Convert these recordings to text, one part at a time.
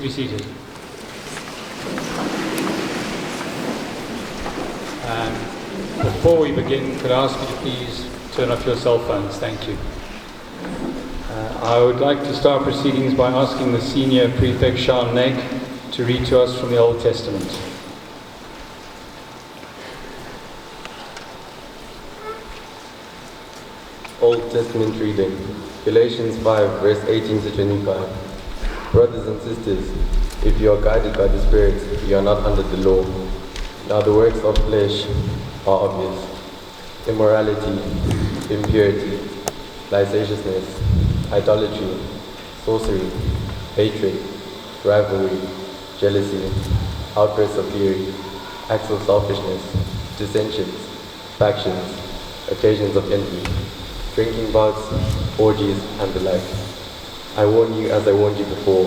be seated. Before we begin, could I ask you to please turn off your cell phones? Thank you. I would like to start proceedings by asking the Senior Prefect Sean Naik to read to us from the Old Testament. Old Testament reading, Galatians 5, verse 18 to 25. Brothers and sisters, if you are guided by the Spirit, you are not under the law. Now the works of flesh are obvious: immorality, impurity, licentiousness, idolatry, sorcery, hatred, rivalry, jealousy, outbursts of fury, acts of selfishness, dissensions, factions, occasions of envy, drinking bouts, orgies, and the like. I warn you, as I warned you before,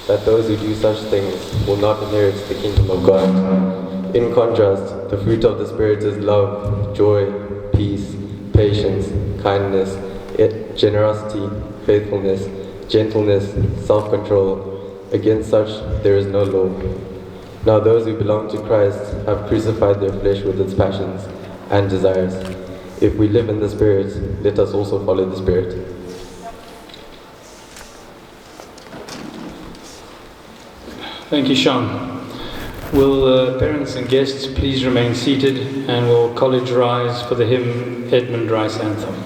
that those who do such things will not inherit the kingdom of God. In contrast, the fruit of the Spirit is love, joy, peace, patience, kindness, generosity, faithfulness, gentleness, self-control. Against such there is no law. Now those who belong to Christ have crucified their flesh with its passions and desires. If we live in the Spirit, let us also follow the Spirit. Thank you, Sean. Will parents and guests please remain seated, and will college rise for the hymn Edmund Rice Anthem.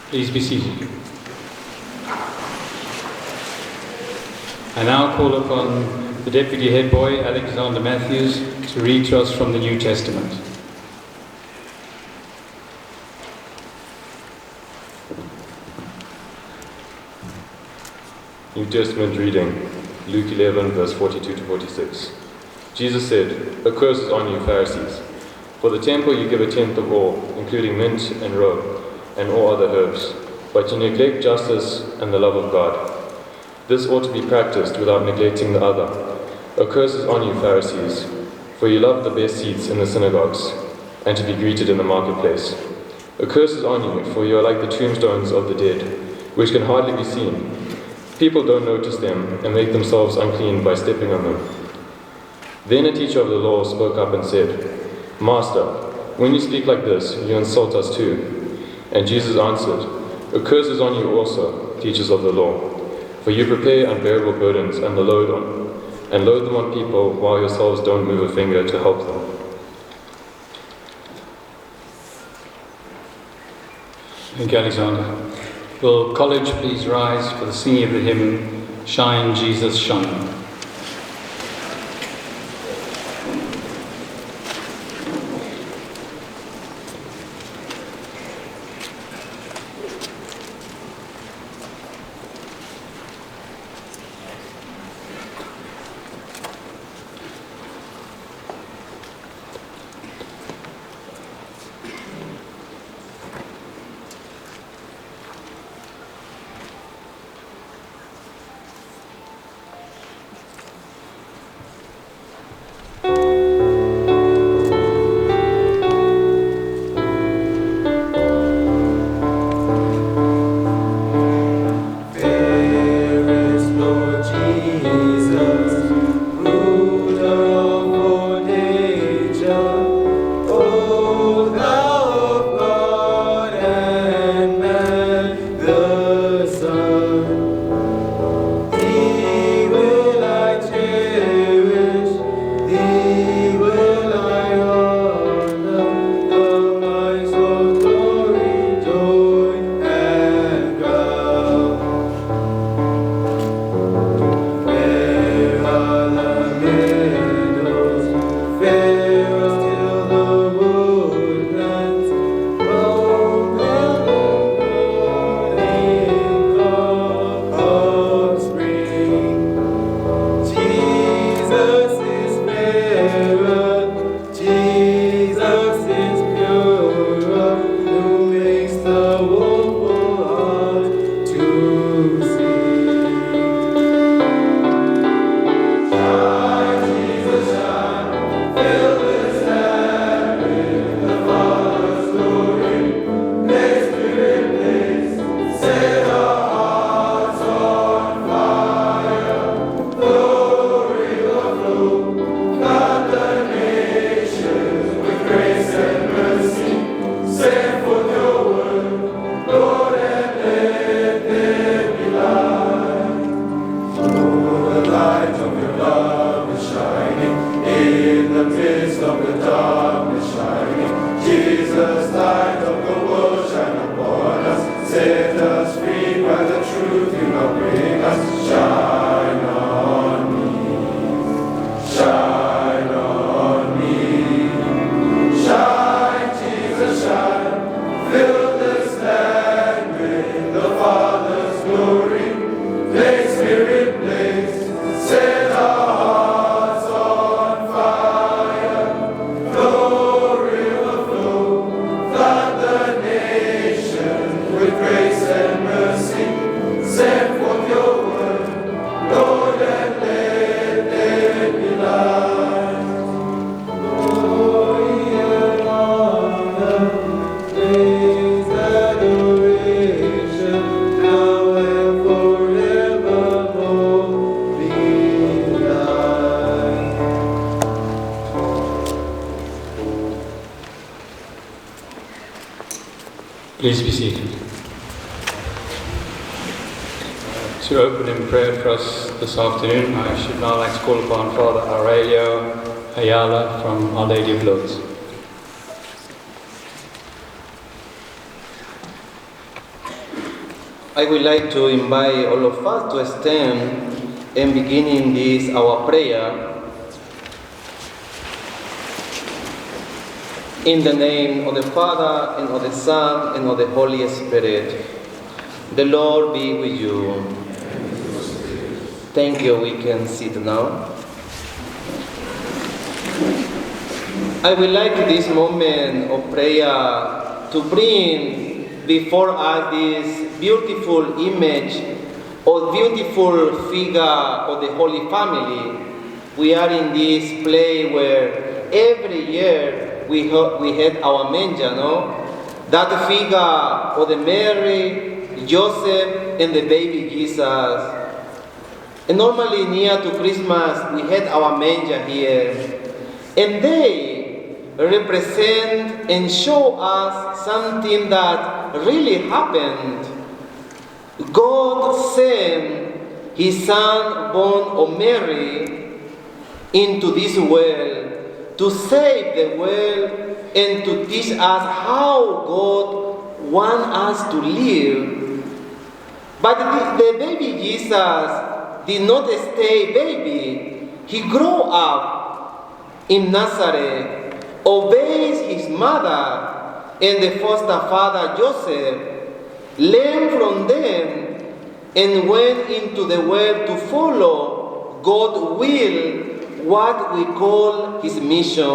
Please be seated. I now call upon the Deputy Head Boy, Alexander Matthews, to read to us from the New Testament. New Testament reading, Luke 11, verse 42 to 46. Jesus said, "A curse is on you, Pharisees. For the temple you give a tenth of all, including mint and rue, and all other herbs, but you neglect justice and the love of God. This ought to be practiced without neglecting the other. A curse is on you, Pharisees, for you love the best seats in the synagogues, and to be greeted in the marketplace. A curse is on you, for you are like the tombstones of the dead, which can hardly be seen. People don't notice them and make themselves unclean by stepping on them." Then a teacher of the law spoke up and said, "Master, when you speak like this, you insult us too." And Jesus answered, "A curse is on you also, teachers of the law, for you prepare unbearable burdens and load them on people while yourselves don't move a finger to help them." Thank you, Alexander. Will college please rise for the singing of the hymn, "Shine, Jesus, Shine." Please be seated. To open in prayer for us this afternoon, I should now like to call upon Father Aurelio Ayala from Our Lady of Lourdes. I would like to invite all of us to stand and beginning this our prayer. In the name of the Father, and of the Son, and of the Holy Spirit. The Lord be with you. Thank you. We can sit now. I would like this moment of prayer to bring before us this beautiful image or beautiful figure of the Holy Family. We are in this place where every year we had our manger, no? That figure of the Mary, Joseph, and the baby Jesus. And normally near to Christmas we had our manger here. And they represent and show us something that really happened. God sent His Son born of Mary into this world to save the world and to teach us how God wants us to live. But the baby Jesus did not stay baby. He grew up in Nazareth, obeys his mother and the foster father Joseph, learned from them, and went into the world to follow God's will, what we call his mission.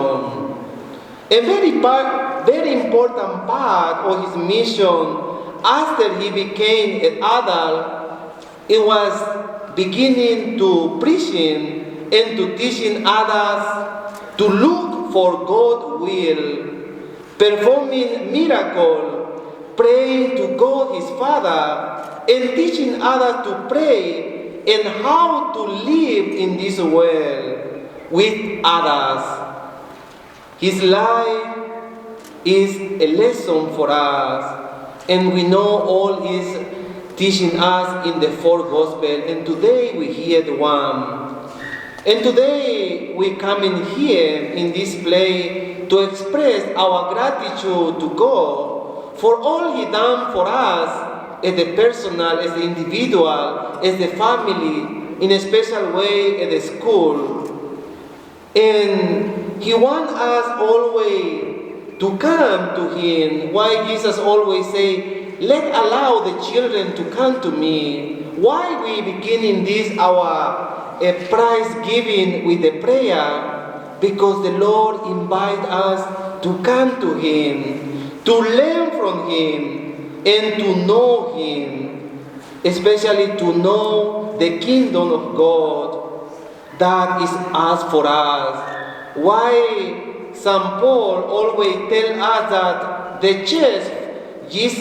A very important part of his mission after he became an adult, it was beginning to preaching and to teaching others to look for God's will, performing miracles, praying to God his Father, and teaching others to pray and how to live in this world with others. His life is a lesson for us, and we know all is teaching us in the four Gospels, and today we hear the one. And today we come in here in this place to express our gratitude to God for all He done for us as the personal, as the individual, as the family, in a special way at the school. And He wants us always to come to Him. Why Jesus always say, let allow the children to come to me. Why we beginning this our prize giving with the prayer? Because the Lord invites us to come to Him, to learn from Him, and to know Him, especially to know the kingdom of God that is asked for us. Why St. Paul always tells us that the church Jesus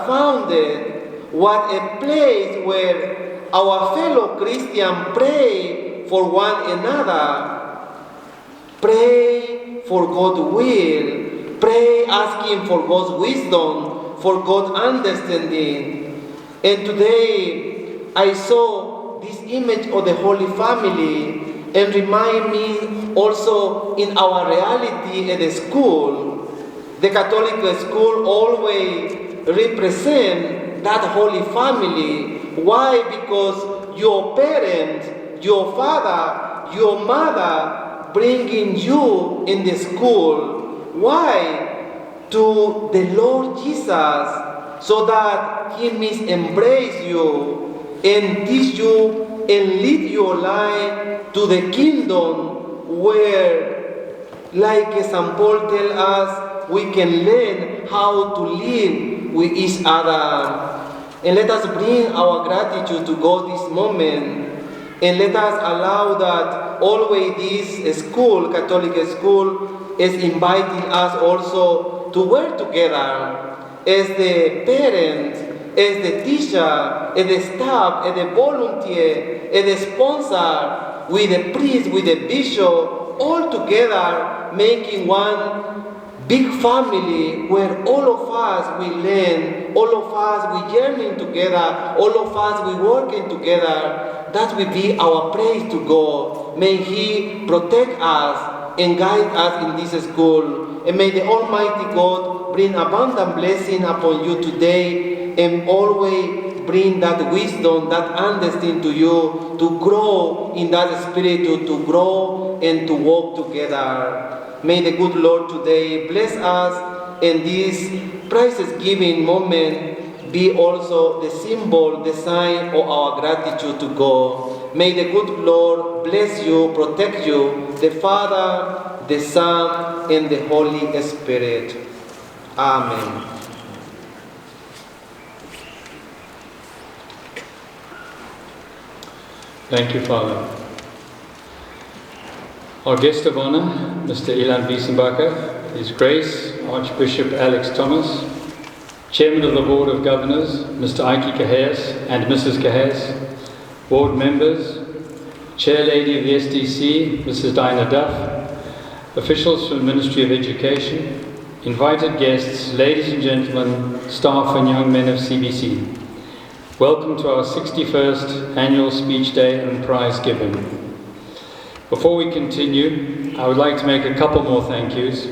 founded was a place where our fellow Christians pray for one another, pray for God's will, pray asking for God's wisdom, for God's understanding. And today I saw this image of the Holy Family and remind me also in our reality at the school. The Catholic school always represent that Holy Family. Why? Because your parents, your father, your mother bringing you in the school. Why? To the Lord Jesus, so that He may embrace you and teach you and lead your life to the kingdom where, like St. Paul tells us, we can learn how to live with each other. And let us bring our gratitude to God this moment. And let us allow that always this school, Catholic school, is inviting us also to work together as the parents, as the teacher, as the staff, as the volunteer, as the sponsor, with the priest, with the bishop, all together making one big family where all of us we learn, all of us we journey together, all of us we working together. That will be our praise to God. May He protect us and guide us in this school. And may the Almighty God bring abundant blessing upon you today and always bring that wisdom, that understanding to you to grow in that spirit, to grow and to walk together. May the good Lord today bless us in this priceless giving moment be also the symbol, the sign of our gratitude to God. May the good Lord bless you, protect you, the Father, the Son, and the Holy Spirit. Amen. Thank you, Father. Our guest of honor, Mr. Ilan Wiesenbacher, His Grace Archbishop Alex Thomas, Chairman of the Board of Governors, Mr. Ike Kahes and Mrs. Kahes, Board members, Chair Lady of the SDC, Mrs. Dinah Duff, officials from the Ministry of Education, invited guests, ladies and gentlemen, staff and young men of CBC. Welcome to our 61st Annual Speech Day and Prize Giving. Before we continue, I would like to make a couple more thank yous.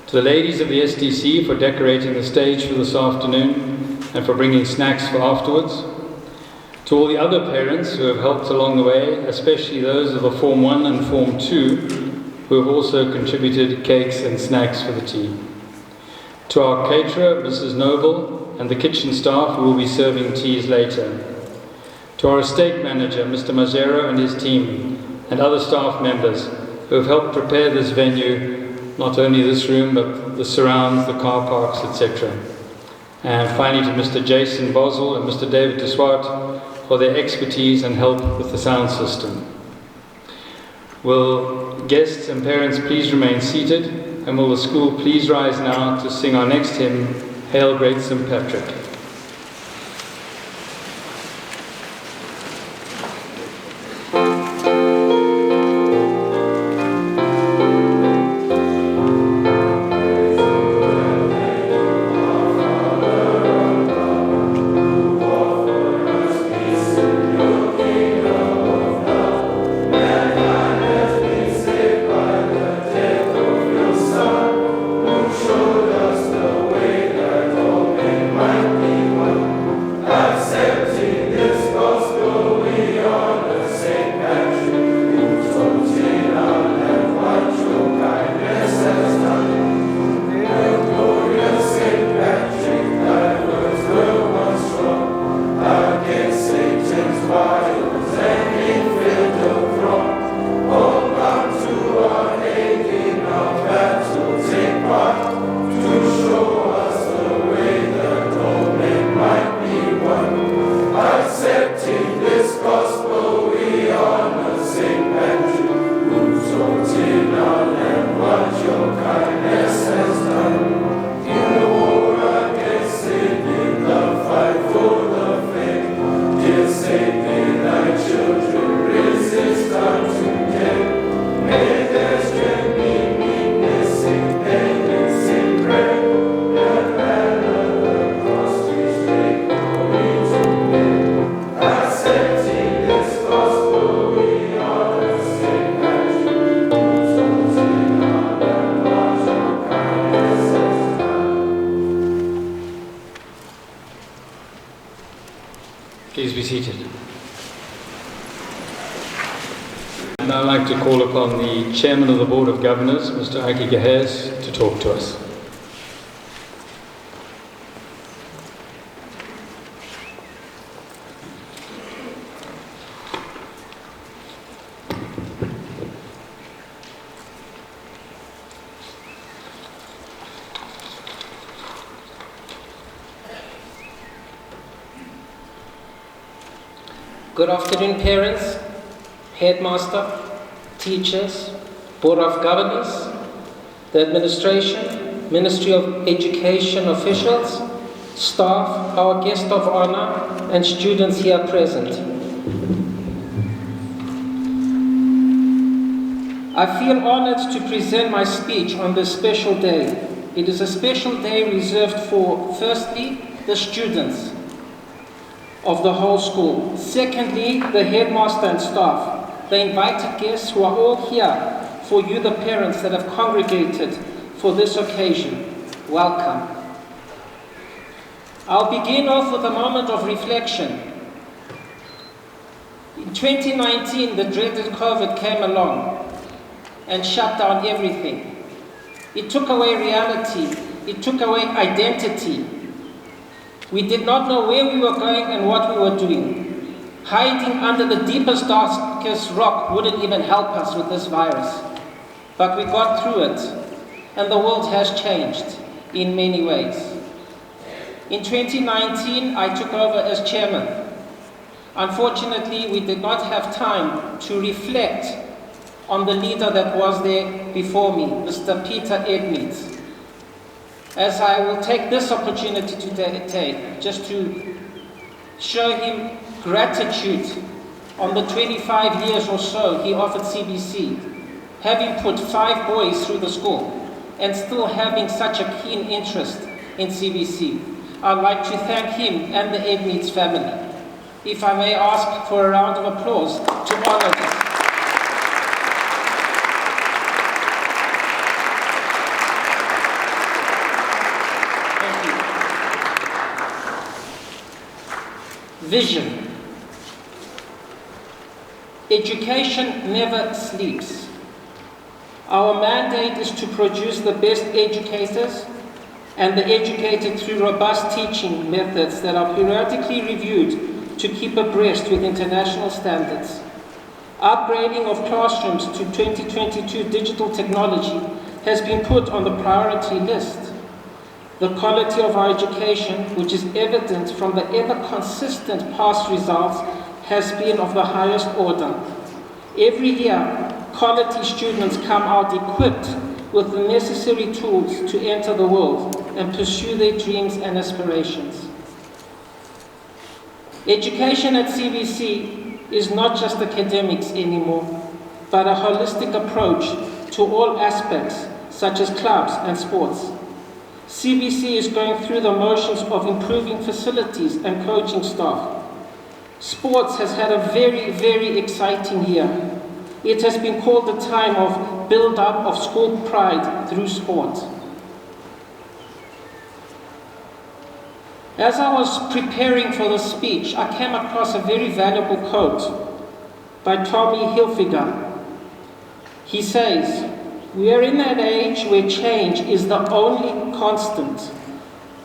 To the ladies of the SDC for decorating the stage for this afternoon and for bringing snacks for afterwards. To all the other parents who have helped along the way, especially those of the Form 1 and Form 2, who have also contributed cakes and snacks for the tea. To our caterer, Mrs. Noble, and the kitchen staff who will be serving teas later. To our estate manager, Mr. Mazzero, and his team, and other staff members who have helped prepare this venue, not only this room, but the surrounds, the car parks, etc. And finally to Mr. Jason Boswell and Mr. David de Swart for their expertise and help with the sound system. Will guests and parents please remain seated, and will the school please rise now to sing our next hymn, Hail Great St. Patrick. Please be seated. And I'd like to call upon the Chairman of the Board of Governors, Mr. Ike Kahes, to talk to us. Good afternoon, parents, headmaster, teachers, Board of Governors, the administration, Ministry of Education officials, staff, our guest of honor, and students here present. I feel honored to present my speech on this special day. It is a special day reserved for, firstly, the students of the whole school. Secondly, the headmaster and staff, the invited guests who are all here, for you, the parents that have congregated for this occasion. Welcome. I'll begin off with a moment of reflection. In 2019, the dreaded COVID came along and shut down everything. It took away reality. It took away identity. We did not know where we were going and what we were doing. Hiding under the deepest, darkest rock wouldn't even help us with this virus. But we got through it, and the world has changed in many ways. In 2019, I took over as chairman. Unfortunately, we did not have time to reflect on the leader that was there before me, Mr. Peter Edmeades. As I will take this opportunity today just to show him gratitude on the 25 years or so he offered CBC, having put 5 boys through the school and still having such a keen interest in CBC. I'd like to thank him and the Edmeades family. If I may ask for a round of applause to honor this. Thank you. Vision. Education never sleeps. Our mandate is to produce the best educators and the educated through robust teaching methods that are periodically reviewed to keep abreast with international standards. Upgrading of classrooms to 2022 digital technology has been put on the priority list. The quality of our education, which is evident from the ever-consistent past results, has been of the highest order. Every year, quality students come out equipped with the necessary tools to enter the world and pursue their dreams and aspirations. Education at CBC is not just academics anymore, but a holistic approach to all aspects, such as clubs and sports. CBC is going through the motions of improving facilities and coaching staff. Sports has had a very, very exciting year. It has been called the time of build-up of school pride through sport. As I was preparing for the speech, I came across a very valuable quote by Tommy Hilfiger. He says, "We are in an age where change is the only constant.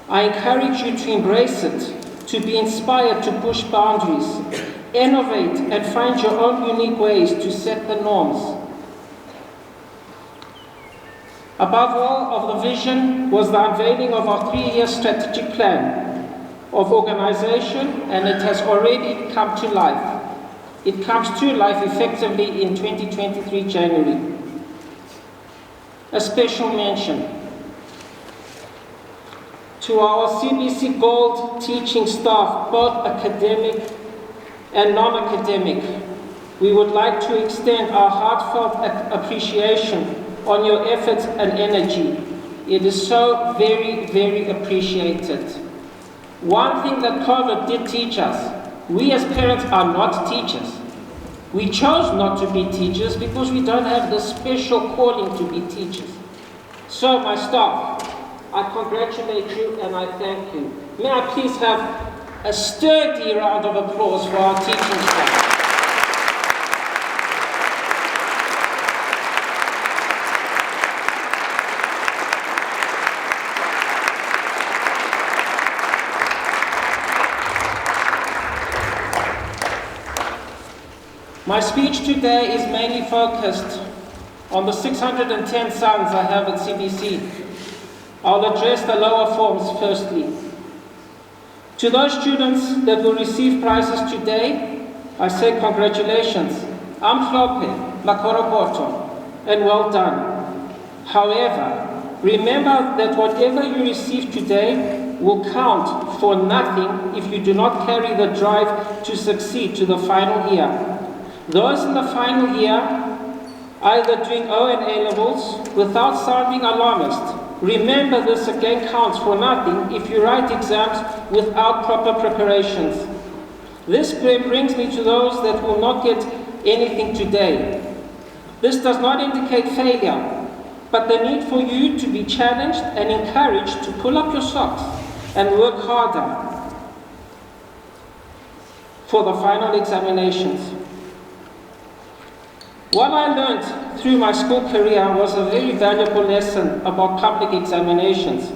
I encourage you to embrace it, to be inspired to push boundaries, innovate and find your own unique ways to set the norms." Above all of the vision was the unveiling of our 3-year strategic plan of organization, and it has already come to life. It comes to life effectively in 2023 January. A special mention to our CBC Gold teaching staff, both academic and non-academic. We would like to extend our heartfelt appreciation on your efforts and energy. It is so very, very appreciated. One thing that COVID did teach us, we as parents are not teachers. We chose not to be teachers because we don't have the special calling to be teachers. So my staff, I congratulate you and I thank you. May I please have a sturdy round of applause for our teaching staff. My speech today is mainly focused on the 610 sons I have at CBC. I'll address the lower forms firstly. To those students that will receive prizes today, I say congratulations. Amhlophe, makoropoto, and well done. However, remember that whatever you receive today will count for nothing if you do not carry the drive to succeed to the final year. Those in the final year, either doing O and A levels, without sounding alarmist, remember this again counts for nothing if you write exams without proper preparations. This brings me to those that will not get anything today. This does not indicate failure, but the need for you to be challenged and encouraged to pull up your socks and work harder for the final examinations. What I learned through my school career was a very valuable lesson about public examinations,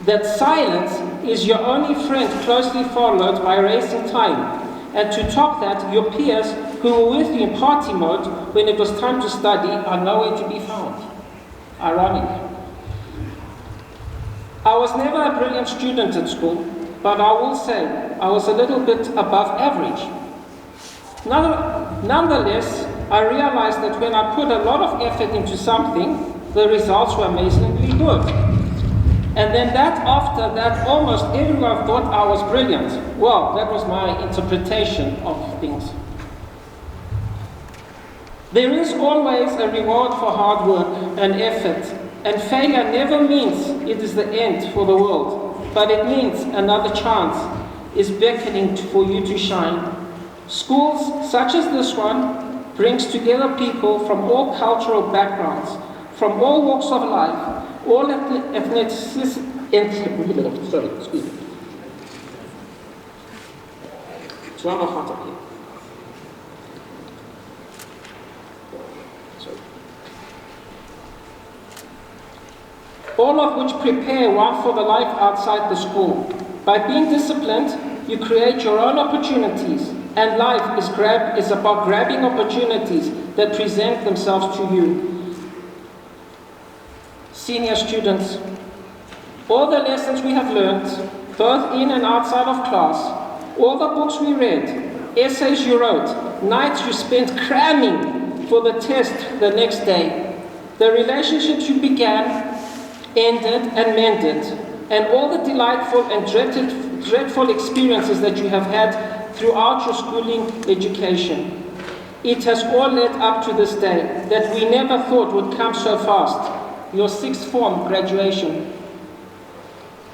that silence is your only friend closely followed by racing time. And to top that, your peers who were with you in party mode when it was time to study are nowhere to be found. Ironic. I was never a brilliant student at school, but I will say I was a little bit above average. Nonetheless, I realized that when I put a lot of effort into something, the results were amazingly good. And then after that, almost everyone thought I was brilliant. Well, that was my interpretation of things. There is always a reward for hard work and effort, and failure never means it is the end for the world, but it means another chance is beckoning for you to shine. Schools such as this one brings together people from all cultural backgrounds, from all walks of life, all ethnicities. Sorry, excuse me. It's rather hot up here. Sorry. All of which prepare one for the life outside the school. By being disciplined, you create your own opportunities, and life is about grabbing opportunities that present themselves to you. Senior students, all the lessons we have learned, both in and outside of class, all the books we read, essays you wrote, nights you spent cramming for the test the next day, the relationships you began, ended and mended, and all the delightful and dreadful experiences that you have had throughout your schooling education. It has all led up to this day that we never thought would come so fast. Your sixth form graduation.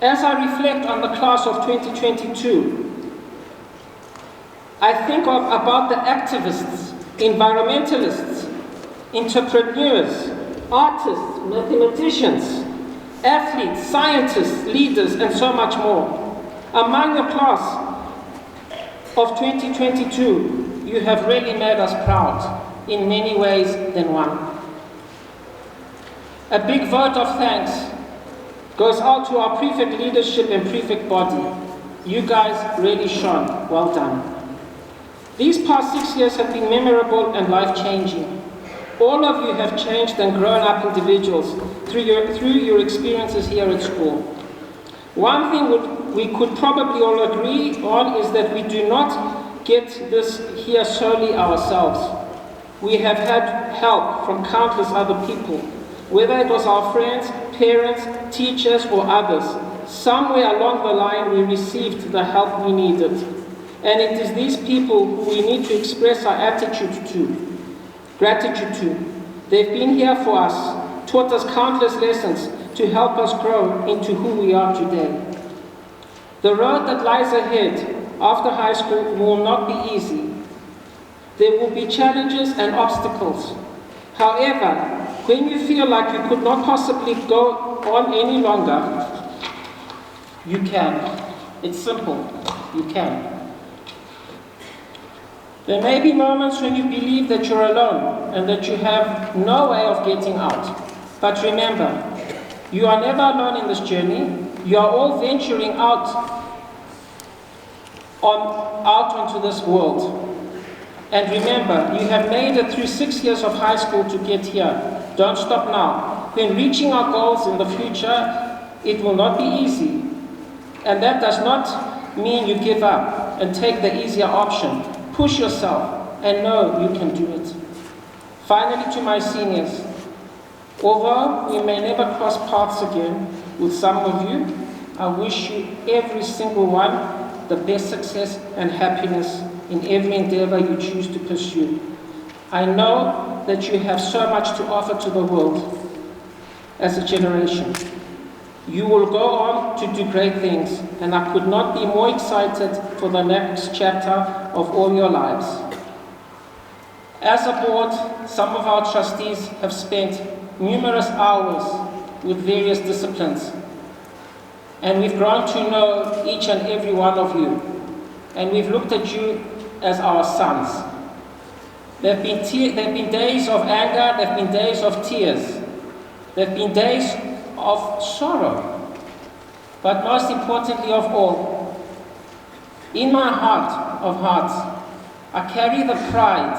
As I reflect on the class of 2022, I think about the activists, environmentalists, entrepreneurs, artists, mathematicians, athletes, scientists, leaders, and so much more. Among your class of 2022, you have really made us proud in many ways than one. A big vote of thanks goes out to our prefect leadership and prefect body. You guys really shone. Well done. These past 6 years have been memorable and life-changing. All of you have changed and grown up individuals through your experiences here at school. One thing we could probably all agree on is that we do not get this here solely ourselves. We have had help from countless other people, whether it was our friends, parents, teachers, or others. Somewhere along the line we received the help we needed. And it is these people who we need to express our gratitude to. They've been here for us, taught us countless lessons to help us grow into who we are today. The road that lies ahead after high school will not be easy. There will be challenges and obstacles. However, when you feel like you could not possibly go on any longer, you can. It's simple. You can. There may be moments when you believe that you're alone and that you have no way of getting out. But remember, you are never alone in this journey. You are all venturing out onto this world. And remember, you have made it through 6 years of high school to get here. Don't stop now. When reaching our goals in the future, it will not be easy. And that does not mean you give up and take the easier option. Push yourself and know you can do it. Finally, to my seniors, although we may never cross paths again with some of you, I wish you, every single one, the best success and happiness in every endeavor you choose to pursue. I know that you have so much to offer to the world as a generation. You will go on to do great things, and I could not be more excited for the next chapter of all your lives. As a board, some of our trustees have spent numerous hours with various disciplines, and we've grown to know each and every one of you, and we've looked at you as our sons. There have been days of anger, there have been days of tears, there have been days of sorrow. But most importantly of all, in my heart of hearts, I carry the pride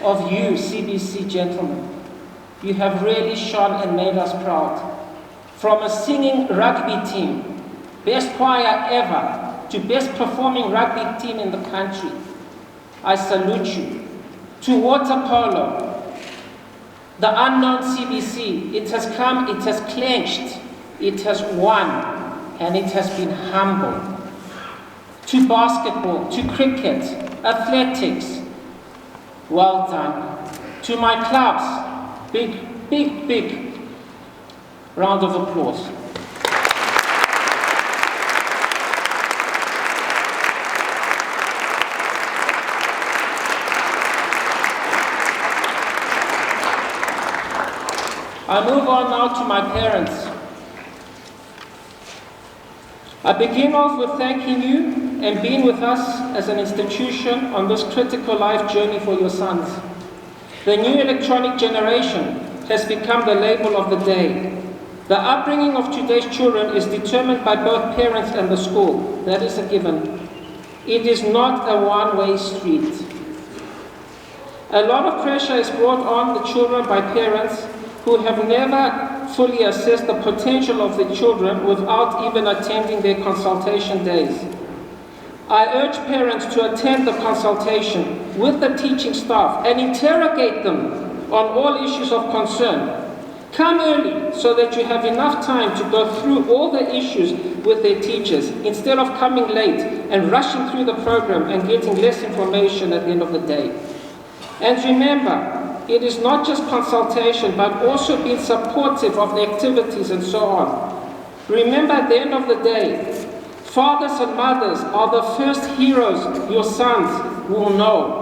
of you, CBC gentlemen. You have really shone and made us proud. From a singing rugby team, best choir ever, to best performing rugby team in the country, I salute you. To water polo, the unknown CBC, it has come, it has clenched, it has won, and it has been humble. To basketball, to cricket, athletics, well done. To my clubs, big round of applause. I move on now to my parents. I begin off with thanking you and being with us as an institution on this critical life journey for your sons. The new electronic generation has become the label of the day. The upbringing of today's children is determined by both parents and the school. That is a given. It is not a one-way street. A lot of pressure is brought on the children by parents who have never fully assessed the potential of the children without even attending their consultation days. I urge parents to attend the consultation with the teaching staff and interrogate them on all issues of concern. Come early so that you have enough time to go through all the issues with their teachers instead of coming late and rushing through the program and getting less information at the end of the day. And remember, it is not just consultation, but also being supportive of the activities and so on. Remember, at the end of the day, fathers and mothers are the first heroes your sons will know.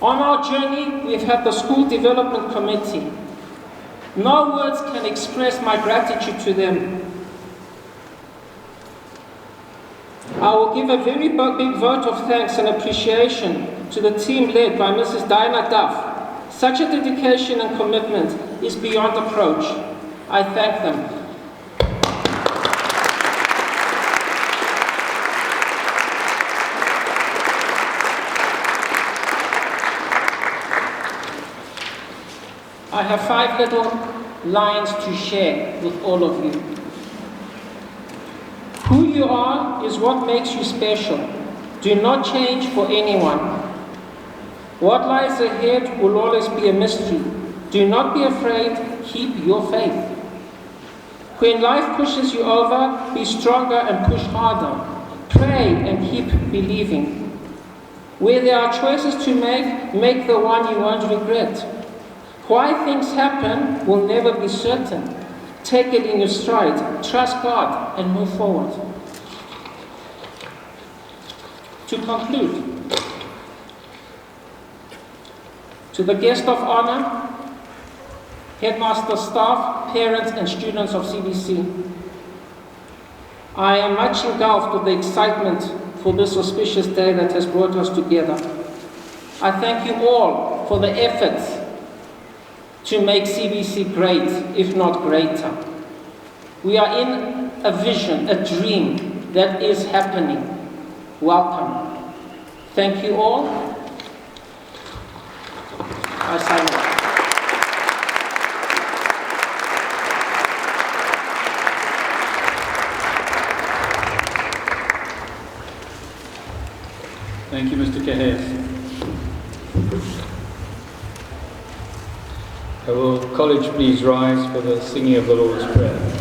On our journey, we've had the School Development Committee. No words can express my gratitude to them. I will give a very big vote of thanks and appreciation to the team led by Mrs. Diana Duff. Such a dedication and commitment is beyond approach. I thank them. I have 5 little lines to share with all of you. Who you are is what makes you special. Do not change for anyone. What lies ahead will always be a mystery. Do not be afraid, keep your faith. When life pushes you over, be stronger and push harder. Pray and keep believing. Where there are choices to make the one you won't regret. Why things happen will never be certain. Take it in your stride, trust God, and move forward. To conclude, to the guest of honor, headmaster, staff, parents, and students of CBC, I am much engulfed with the excitement for this auspicious day that has brought us together. I thank you all for the efforts to make CBC great, if not greater. We are in a vision, a dream that is happening. Welcome. Thank you all. I sign off. Thank you, Mr. Kahes. Will college please rise for the singing of the Lord's Prayer?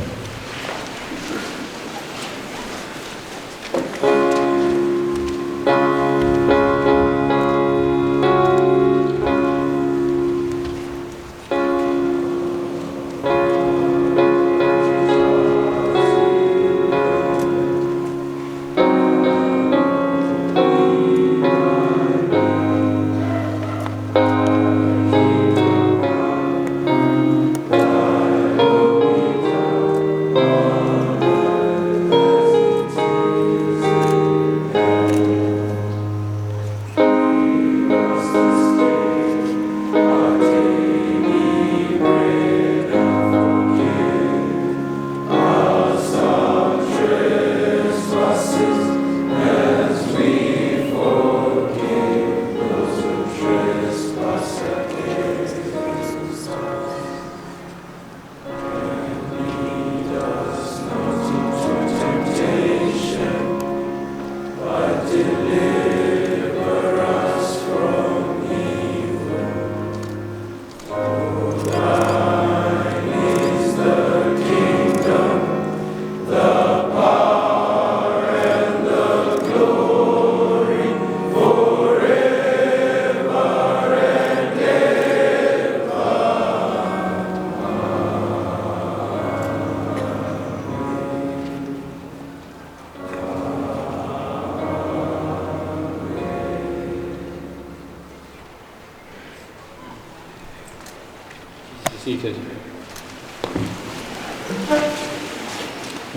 seated.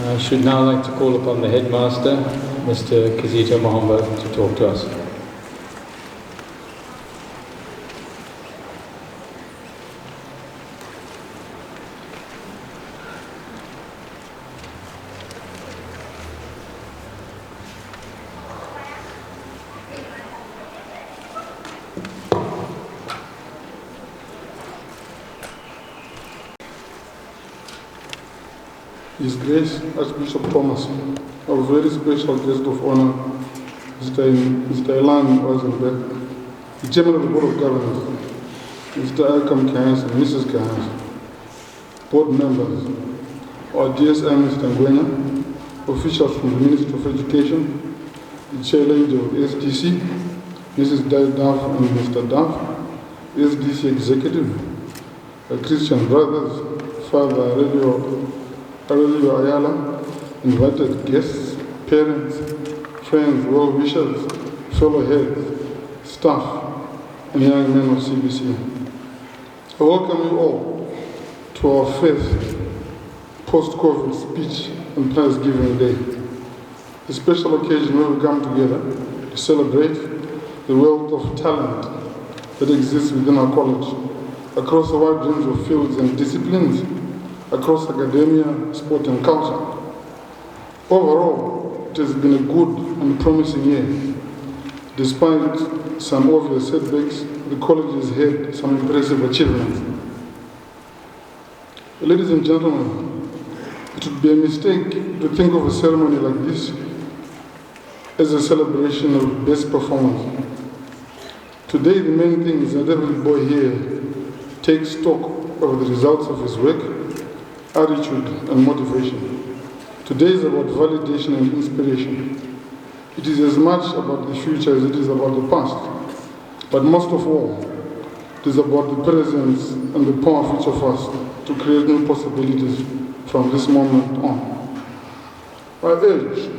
I should now like to call upon the headmaster, Mr. Kizito Mohamba, to talk to us. His Grace Archbishop Thomas, our very special guest of honor, Mr. Elan Rosenberg, the Chairman of the Board of Governors, Mr. Alcom Kayans and Mrs. Kayans, board members, our DSM Mr. Ngwenya, officials from the Ministry of Education, the Chair Lady of SDC, Mrs. Duff and Mr. Duff, SDC Executive, the Christian Brothers, Father Aurelio Ayala, invited guests, parents, friends, well-wishers, fellow heads, staff, and young men of CBC. I welcome you all to our first post-COVID speech and prize giving day, a special occasion where we come together to celebrate the wealth of talent that exists within our college, across a wide range of fields and disciplines, across academia, sport and culture. Overall, it has been a good and promising year. Despite some obvious setbacks, the college has had some impressive achievements. Ladies and gentlemen, it would be a mistake to think of a ceremony like this as a celebration of best performance. Today, the main thing is that every boy here takes stock of the results of his work, attitude and motivation. Today is about validation and inspiration. It is as much about the future as it is about the past. But most of all, it is about the presence and the power of each of us to create new possibilities from this moment on. I urge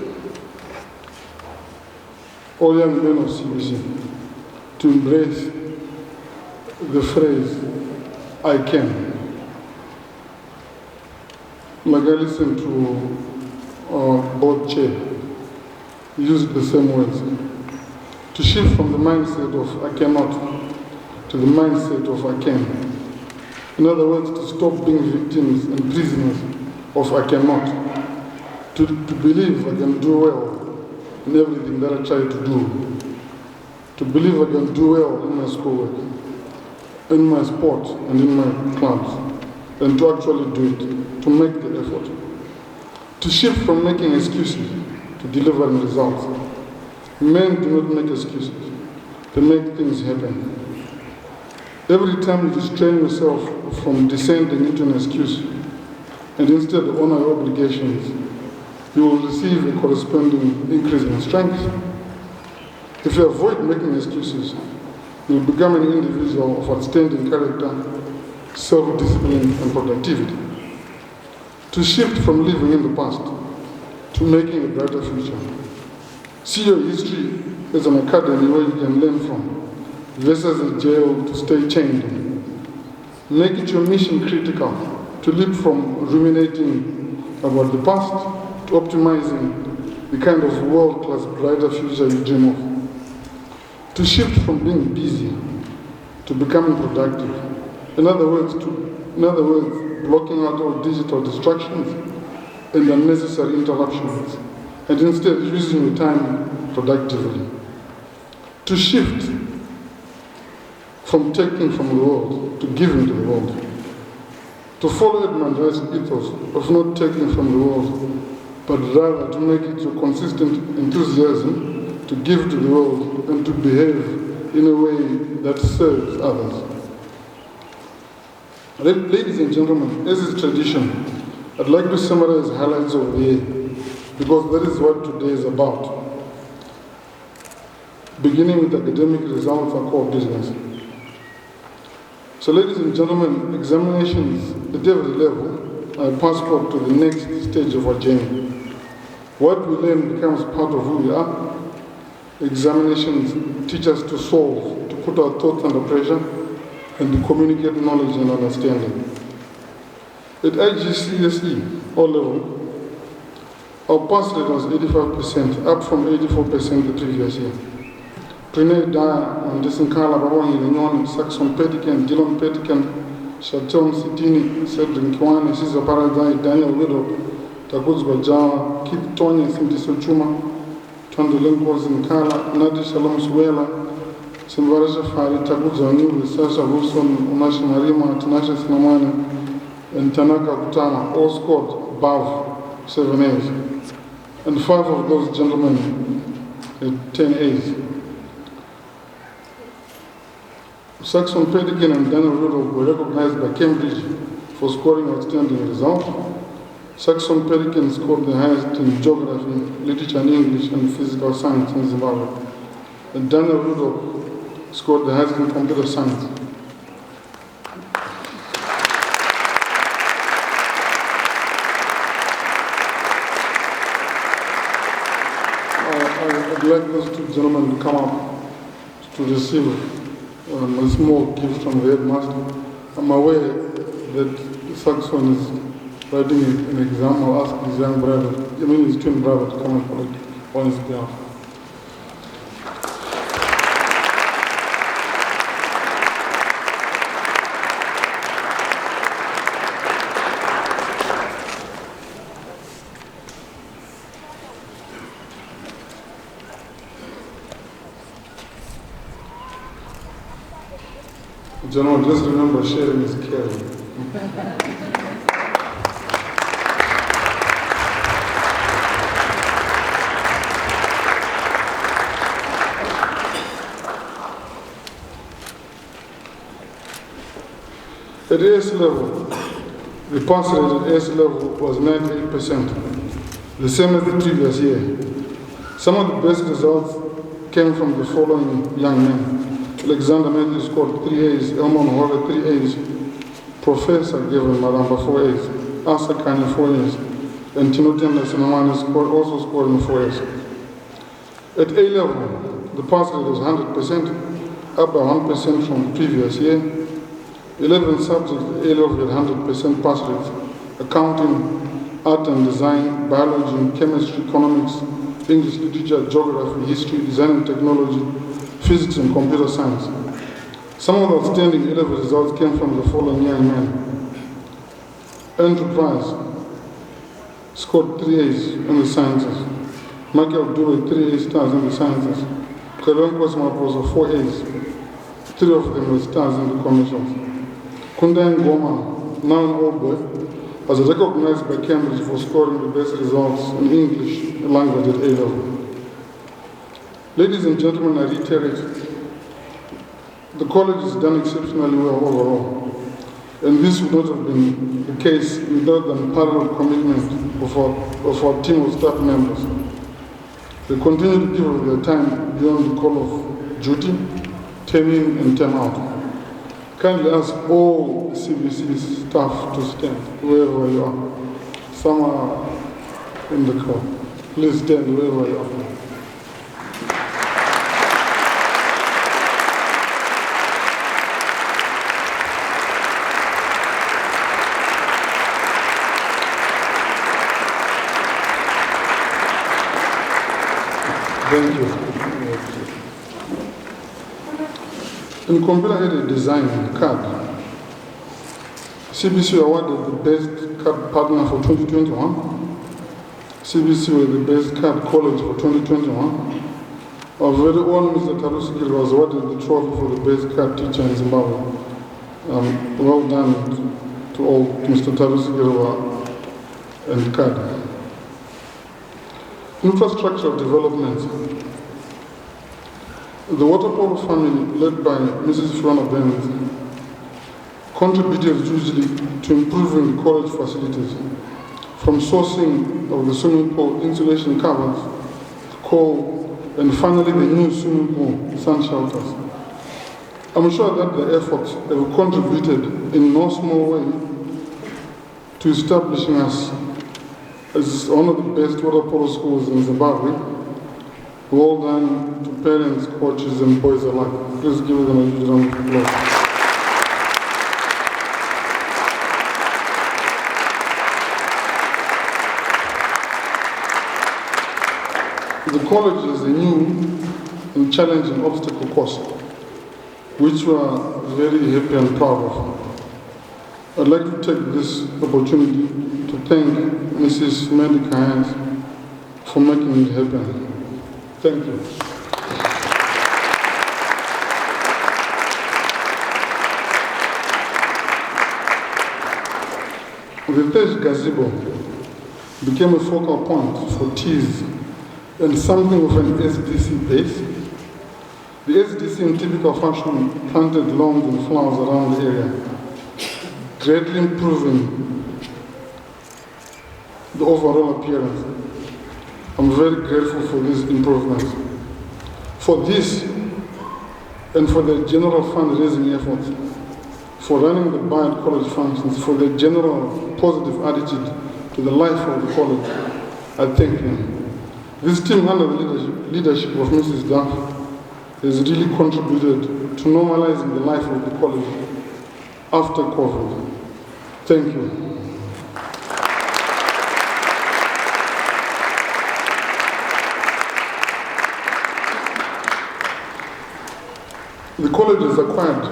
all young men of CBC to embrace the phrase, I can. Like I listened to board chair use the same words. To shift from the mindset of I cannot to the mindset of I can. In other words, to stop being victims and prisoners of I cannot. To believe I can do well in everything that I try to do. To believe I can do well in my schoolwork, in my sport and in my clubs. And to actually do it, to make the effort. To shift from making excuses to delivering results. Men do not make excuses, they make things happen. Every time you restrain yourself from descending into an excuse and instead honor your obligations, you will receive a corresponding increase in strength. If you avoid making excuses, you will become an individual of outstanding character, self-discipline and productivity. To shift from living in the past to making a brighter future. See your history as an academy where you can learn from, versus a jail to stay chained in. Make it your mission critical to leap from ruminating about the past to optimizing the kind of world-class brighter future you dream of. To shift from being busy to becoming productive. In other words, blocking out all digital distractions and unnecessary interruptions, and instead using your time productively. To shift from taking from the world to giving to the world. To follow Edmund Rice's ethos of not taking from the world, but rather to make it your consistent enthusiasm to give to the world and to behave in a way that serves others. Ladies and gentlemen, as is tradition, I'd like to summarize highlights of the year, because that is what today is about. Beginning with academic results, our core business. So ladies and gentlemen, examinations at every level are a passport to the next stage of our journey. What we learn becomes part of who we are. Examinations teach us to solve, to put our thoughts under pressure, and to communicate knowledge and understanding. At IGCSE, O level, our pass rate was 85%, up from 84% the previous year. Prenay Daya and Disinkala Babangi, Nyon, Saxon Pedican, Dillon Pedican, Chateau Sitini, Cedric Kwane, Cesar Paradise, Daniel Widow, Takuz Bajawa, Kit Tony, Simtiso Chuma, Tondolinkos in Kala, Nadi Shalom Suela, Simbarasha Fari, Takuz Anu, Sasha Wilson, Unashi Marima, Tanasha Sinamani, and Tanaka Kutama, all scored above 7 A's. And 5 of those gentlemen had 10 A's. Saxon Pedican and Daniel Rudolph were recognized by Cambridge for scoring outstanding results. Saxon Pedican scored the highest in geography, literature and English, and physical science in Zimbabwe. And Daniel Rudolph scored the highest in computer science. I'd like those two gentlemen to come up to receive a small gift from the headmaster. I'm aware that Saxon is writing an exam. I'll ask his young brother, his twin brother, to come and collect on his behalf. Gentlemen, just remember, sharing is caring. At AS level, the pass rate at AS level was 98%, the same as the previous year. Some of the best results came from the following young men. Alexander Matthew scored 3 A's, Elmon Hore 3 A's, Professor Gavin Maramba 4 A's, Asa Kanye 4 A's, and Timothy Nasinamani also scored in 4 A's. At A level, the pass rate was 100%, up by 1% from the previous year. 11 subjects at A level had 100% pass rates: accounting, art and design, biology, chemistry, economics, English literature, geography, history, design and technology, physics and computer science. Some of the outstanding A-level results came from the following young men. Andrew Price scored 3 A's in the sciences. Michael Duro 3 A stars in the sciences. Karen Kosmaposa 4 A's. 3 of them were stars in the commercials. Kundan Goma, now an old boy, was recognized by Cambridge for scoring the best results in English language at A-level. Ladies and gentlemen, I reiterate, the college has done exceptionally well overall, and this would not have been the case without the unparalleled commitment of our team of staff members. They continue to give of their time beyond the call of duty, term in and term out. Kindly ask all CBC staff to stand wherever you are. Some are in the crowd. Please stand wherever you are. Thank you. In computer-aided design, CAD, CBC awarded the best CAD partner for 2021. CBC was the best CAD college for 2021. Our very own Mr. Tarusikiri was awarded the trophy for the best CAD teacher in Zimbabwe. Well done to all Mr. Tarusikiri and CAD. Infrastructural development. The water polo family, led by Mrs. Fiona Bennett, contributed hugely to improving the college facilities, from sourcing of the swimming pool insulation covers, coal, and finally the new swimming pool sun shelters. I'm sure that the efforts have contributed in no small way to establishing us as one of the best water polo schools in Zimbabwe. Well done to parents, coaches, and boys alike. Please give them a huge round of applause. The college is a new and challenging obstacle course, which we are very happy and proud of. I'd like to take this opportunity to thank Mrs. Medica Hayes for making it happen. Thank you. The Tej gazebo became a focal point for teas and something of an SDC base. The SDC in typical fashion planted lawns and flowers around the area, greatly improving the overall appearance. I'm very grateful for these improvements. For this and for the general fundraising efforts, for running the Bayard College functions, for the general positive attitude to the life of the college, I thank them. This team under the leadership of Mrs. Duff has really contributed to normalizing the life of the college after COVID. Thank you. The college has acquired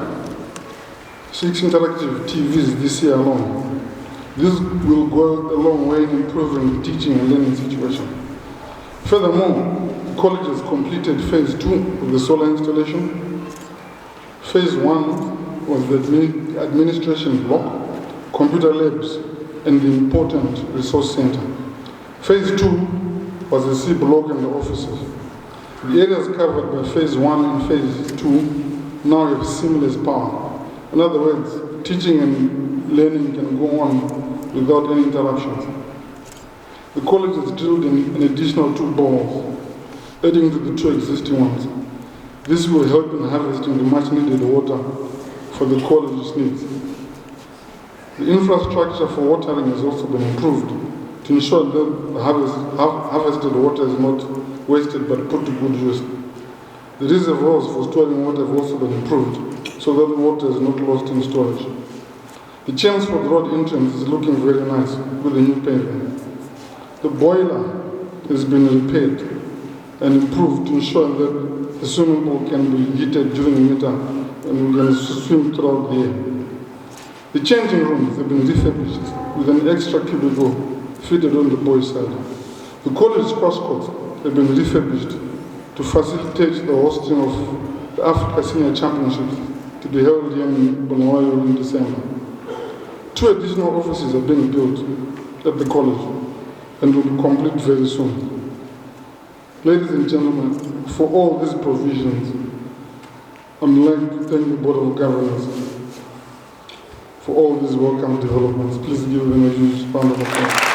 6 interactive TVs this year alone. This will go a long way in improving the teaching and learning situation. Furthermore, the college has completed phase 2 of the solar installation. Phase 1 was the administration block, computer labs, and the important resource center. Phase 2 was the C block and the offices. The areas covered by phase 1 and phase 2 now have seamless power. In other words, teaching and learning can go on without any interruptions. The college has drilled in an additional 2 bores, adding to the 2 existing ones. This will help in harvesting the much needed water for the college's needs. The infrastructure for watering has also been improved to ensure that the harvested water is not wasted but put to good use. The reservoirs for storing water have also been improved so that the water is not lost in storage. The Chelmsford Road entrance is looking very nice with the new pavement. The boiler has been repaired and improved to ensure that the swimming pool can be heated during the winter and we can swim throughout the year. The changing rooms have been refurbished with an extra cubicle fitted on the boys' side. The college cross courts have been refurbished to facilitate the hosting of the Africa Senior Championships to be held here in Bulawayo in December. 2 additional offices are being built at the college and will be complete very soon. Ladies and gentlemen, for all these provisions, I'd like to thank the Board of Governors for all these welcome developments. Please give them a huge round of applause.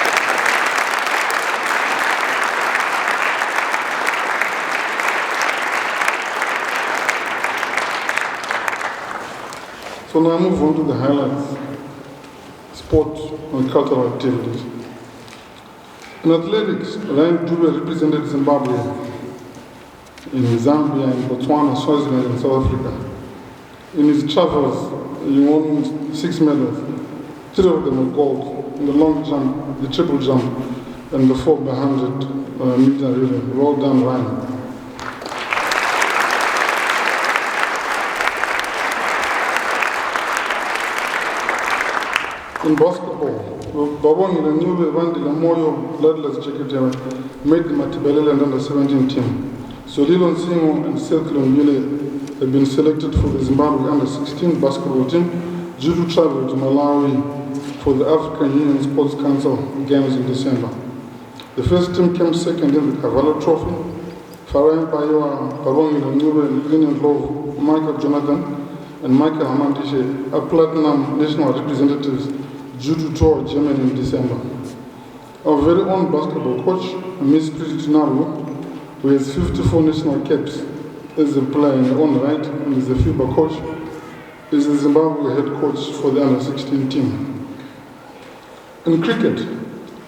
So now I move on to the highlights, sport and cultural activities. In athletics, Ryan Dube represented Zimbabwe in Zambia, in Botswana, Swaziland, and South Africa. In his travels, he won 6 medals. 3 of them were gold in the long jump, the triple jump, and the 4x100 meter relay. Well done, Ryan. In basketball, Babong and Nube Vandila Moyo Bloodless Jeketera made the Matibeleland under-17 team. Solilon Singo and Seth Longile have been selected for the Zimbabwe under-16 basketball team due to travel to Malawi for the African Union Sports Council Games in December. The first team came second in the Cavallo Trophy. Farai Payoa, Babong and Nube, Linian Love, Michael Jonathan, and Michael Hamandishe are platinum national representatives due to tour Germany in December. Our very own basketball coach, Ms. Pritinaru, who has 54 national caps as a player in her own right and is a FIBA coach, is the Zimbabwe head coach for the under-16 team. In cricket,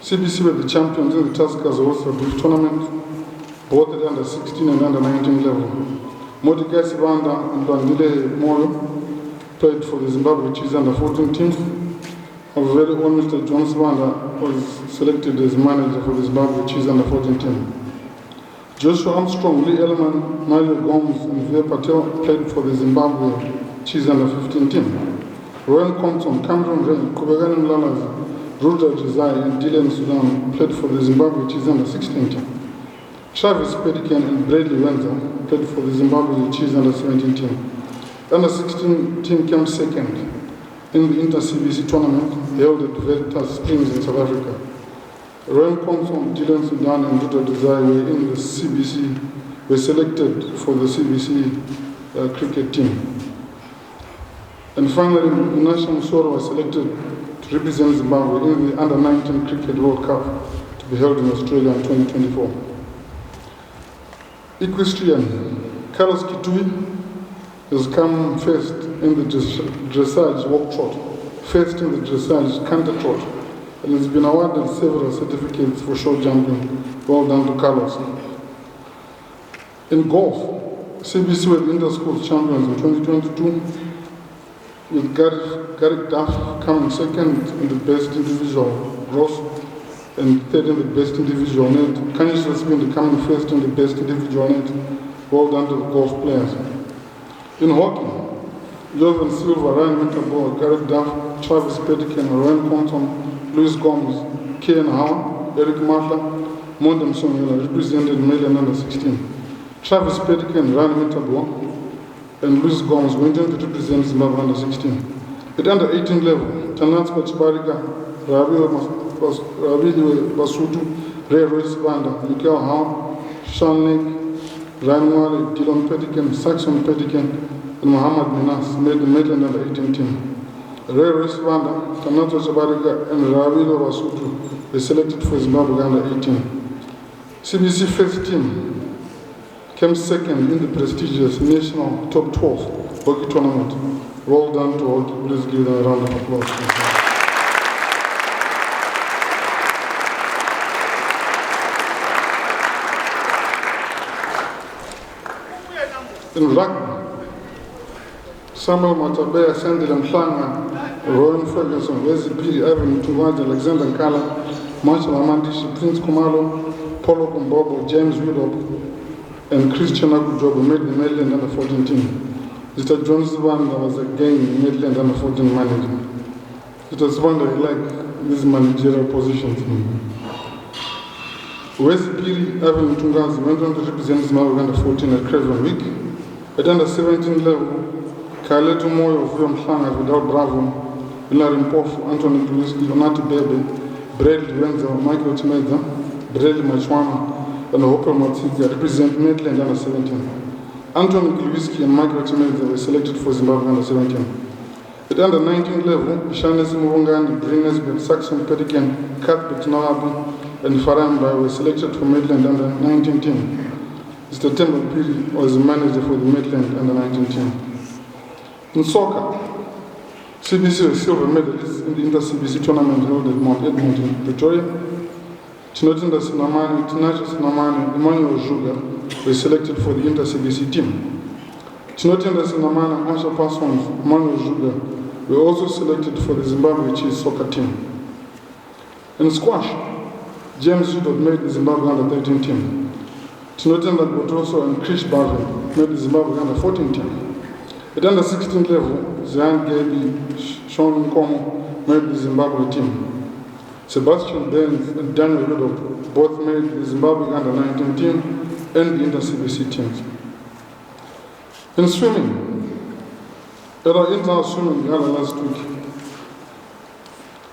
CBC were the champions in the Tuskers also brief tournament, both at the under-16 and under-19 level. Modikai Sibanda and Bandile Moyo played for the Zimbabwe Chiefs under-14 team. Our very own Mr. John Sibanda was selected as manager for the Zimbabwe Chiefs under-14 team. Joshua Armstrong, Lee Elman, Mario Gomes, and Via Patel played for the Zimbabwe Cheese Under 15 team. Rowan Compton, Cameron Ray, Kubegani Mlalazi, Ruta Jazai, and Dylan Sudan played for the Zimbabwe Cheese Under 16 team. Travis Pedican and Bradley Wenzel played for the Zimbabwe Cheese Under 17 team. Under 16 team came second in the Inter-CBC tournament held at Veritas Springs in South Africa. Rowan Compton, Dylan Sudan, and Ruta Jazai were in the CBC, were selected for the CBC cricket team. And finally, National Soro was selected to represent Zimbabwe in the Under-19 Cricket World Cup to be held in Australia in 2024. Equestrian, Carlos Kitui has come first in the dressage walk trot, first in the dressage canter trot, and has been awarded several certificates for short jumping. Well done to Carlos. In golf, CBC were the inter-school champions in 2022, with Garrick Duff coming second in the best individual gross and third in the best individual net. Kanish Raspin coming first in the best individual net. Well done to the golf players. In hockey, Jovan Silva, Ryan Winterborg, Garrick Duff, Travis Pedican, Ryan Compton, Luis Gomes, Kian Howe, Eric Martha, Mondam Songela represented Malian Under 16. Travis Pedican, Ryan Winterborg, and Luis Gomes went on to represent Zimbabwe Under 16. At Under 18 level, Tanat Pachibariga, Rabili Basutu, Ray Royce Banda, Mikel Howe, Sean Lake, Ryan Wale, Dylan Pedican, Saxon Pedican, and Mohamed Minas made the Maitland Under 18 team. Ray Royce Banda, Tanat Pachibariga, and Rabili Basutu were selected for Zimbabwe Under 18. CBC first team came second in the prestigious national top 12 hockey tournament. Well done to hockey. Please give them a round of applause. In rugby, Samuel Matabea, Sandil Mhlanga, Rowan Ferguson, Wesley Piri, Evan Tuwaji, Alexander Nkala, Marshall Amandishi, Prince Kumalo, Paulo Kumbobo, James Widop, and Christian Akujobo made the Maryland Under 14 team. Mr. John Zwanda was again Maryland Under 14 manager. Mr. Zwanda, I like these managerial positions. Wesley Piri, Evan Tungazi went on to represent Zimbabwe Under 14 at Craven Week. At Under 17 level, Kaletu Moyo, Vuyo Mhlanga, Vidal Bravo, Vilari Mpofu, Anthony Gluski, Onati Bebe, Bradley Wenzel, Michael Chimeza, Bradley Machwana, and Hopper Matsiga represent Maitland Under 17. Anthony Gluski and Michael Chimeza were selected for Zimbabwe Under 17. At Under 19 level, Shanes Muvungani, Brinesbet, Saxon Pedican, Cuthbert Nawabi, and Faramba were selected for Maitland Under 19 team. Mr. Temba Piri was the manager for the Maitland Under 19 team. In soccer, CBC was silver medalists in the Inter-CBC tournament held at Mount Edmund in Pretoria. Chinotinda Sinamani, Tinashe Sinamani, Emmanuel Juga were selected for the Inter-CBC team. Chinotinda Sinamani, Asha Parsons, Emmanuel Juga were also selected for the Zimbabwe Cheese soccer team. In squash, James Judot made the Zimbabwe Under 13 team. Chinotinda Gotoso and Krish Bave made the Zimbabwe Under 14 team. At Under 16 level, Zian Gaby, Sean Nkomo made the Zimbabwe team. Sebastian Benz and Daniel Rudolph both made the Zimbabwe Under 19 team and the Inter-CBC teams. In swimming, at our inter-house swimming gala last week,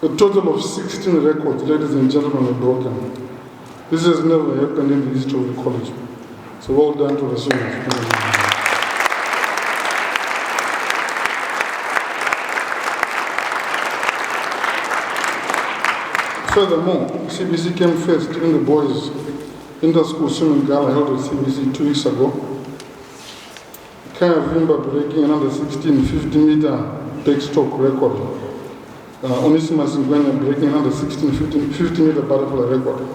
a total of 16 records, ladies and gentlemen, were broken. This has never happened in the history of the college. So well done to the swimmers. Furthermore, CBC came first in the boys' inter-school swimming gala held at CBC 2 weeks ago. Kaya Vimba breaking another 16 50-meter backstroke record. Onesimus Ngwenya breaking another 16 50-meter butterfly record.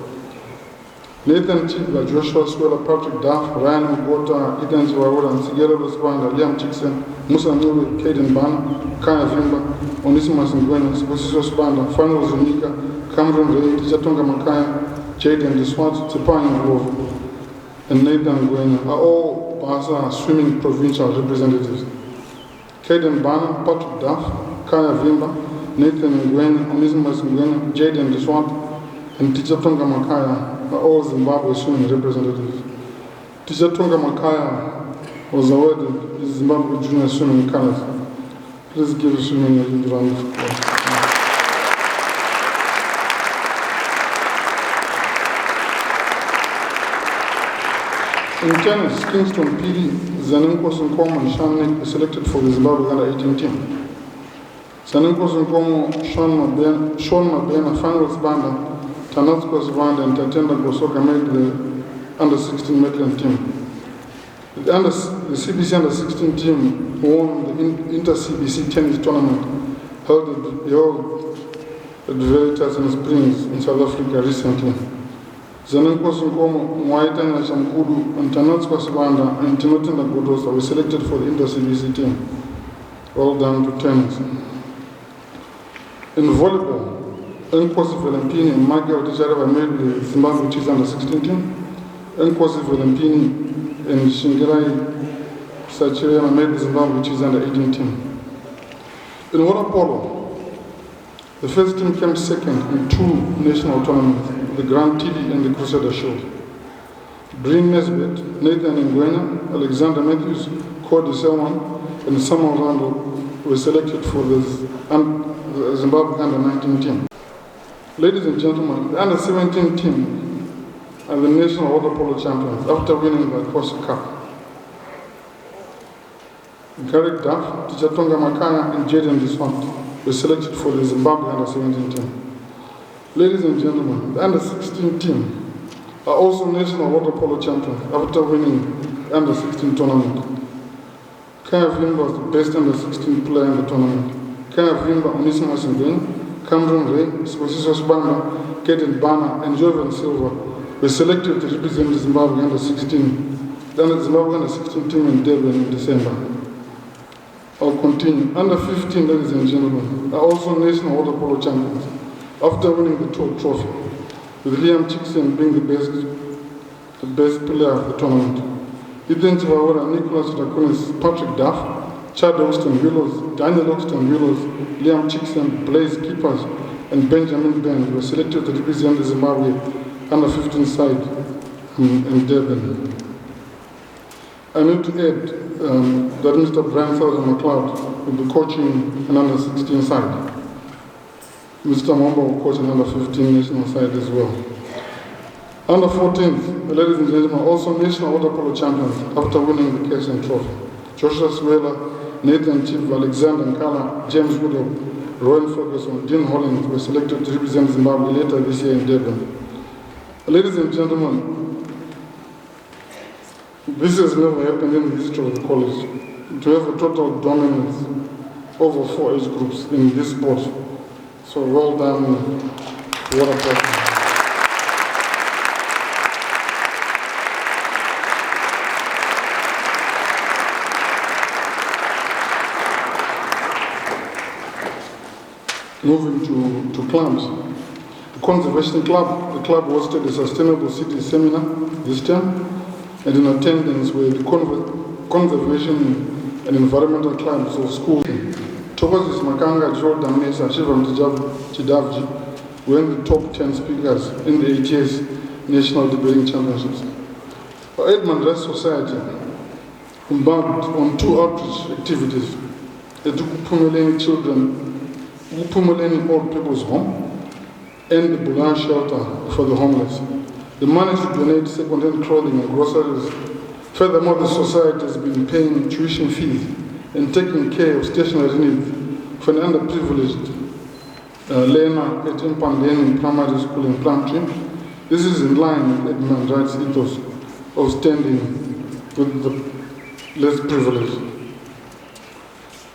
Nathan Chidla, Joshua Swela, Patrick Duff, Ryan Mugota, Eden Ziwawura, Nsigero Losbanda, Liam Chickson, Musa Nuri, Caden Bana, Kaya Vimba, Onesimus Ngwenya, Sibusiso Spanda, Final Zunika, Cameron Ray, Jatonga Makaya, Jaden Deswat, Tsipani Nglovu. and Nathan Ngwenya are all Basa swimming provincial representatives. Kaden Bana, Patrick Duff, Kaya Vimba, Nathan Ngwenya, Onesimus Ngwenya, Jaden Deswant, and Teacher Tonga Makaya are all Zimbabwe swimming representatives. Teacher Tonga Makaya was awarded the Zimbabwe Junior Swimming Colors. Please give swimming a huge round of applause. In tennis, Kingston PD, Zanenko Nkomo and Sean Nick were selected for the Zimbabwe Under-18 team. Zanenko Nkomo, Sean Mabena, Finals Banda, Tanatsko Zvanda, and Tatenda Gosoka made the Under-16 Maitland team. The CBC Under-16 team won the Inter-CBC tennis tournament held at Veritas in Springs in South Africa recently. Zanenko Nkomo, Mwaitanya Shamkudu, and Tanatsko Zvanda and Timotenda Godosa were selected for the Inter-CBC team. Well done to tennis. In volleyball, Nkosi Valentini and Michael Tijareva made the Zimbabwe Chiefs Under-16 team. Nkosi Valentini and Shingirai Sachirema made the Zimbabwe Chiefs Under-18 team. In water polo, the first team came second in 2 national tournaments, the Grand TD and the Crusader Shield. Breen Nesbitt, Nathan Ngwenya, Alexander Matthews, Cody Selman, and Samuel Randall were selected for the Zimbabwe Under-19 team. Ladies and gentlemen, the Under-17 team are the national water polo champions after winning the Kosi Cup. Garrick Duff, Tichatonga Makaya, and Jaden Deswant were selected for the Zimbabwe Under-17 team. Ladies and gentlemen, the Under-16 team are also national water polo champions after winning the Under-16 tournament. Kaya Vimba was the best Under-16 player in the tournament. Kaya Vimba, Onesimus Ngwenya, Cameron Ray, Sposiso Sbanga, Kaden Bana, and Jovan Silva were selected to represent the Zimbabwe Under-16, the Zimbabwe Under-16 team in Durban in December. I'll continue. Under-15, ladies and gentlemen, are also national water polo champions after winning the trophy, with Liam Chickson being the best player of the tournament. Ethan Chivawara, Nicholas Rakunis, Patrick Duff, Chad Oxton Willows, Daniel Oxton Willows, Liam Chickson, Blaze Keepers, and Benjamin Ben were selected to represent the Zimbabwe Under-15 side in Durban. I need to add that Mr. Brian Thousand McLeod will be coaching an Under-16 side. Mr. Momba will coach an Under-15 national side as well. Under-14, ladies and gentlemen, also national water polo champions after winning the KSN Trophy. Joshua Swela, Nathan Chief, Alexander Nkala, James Woodall, Rowan Ferguson, Dean Hollins were selected to represent Zimbabwe later this year in Durban. Ladies and gentlemen, this has never happened in the history of the college, to have a total dominance over 4 age groups in this sport. So well done, what a person. Moving to clubs. The Conservation Club, the club hosted a Sustainable Cities seminar this term, and in attendance were the conservation and environmental clubs of schools. Tokozis Makanga, Joel Damesa, Shivam Chidavji were in the top 10 speakers in the ATS National Debating Championships. Our Edmund Rice Society embarked on 2 outreach activities at the Upumuleni Old People's Home and the Bulan Shelter for the homeless. They managed to donate second-hand clothing and groceries. Furthermore, the society has been paying tuition fees and taking care of stationery needs for an underprivileged learner at Impandeni Primary School in Plumtree. This is in line with Edmund Wright's ethos of standing with the less privileged.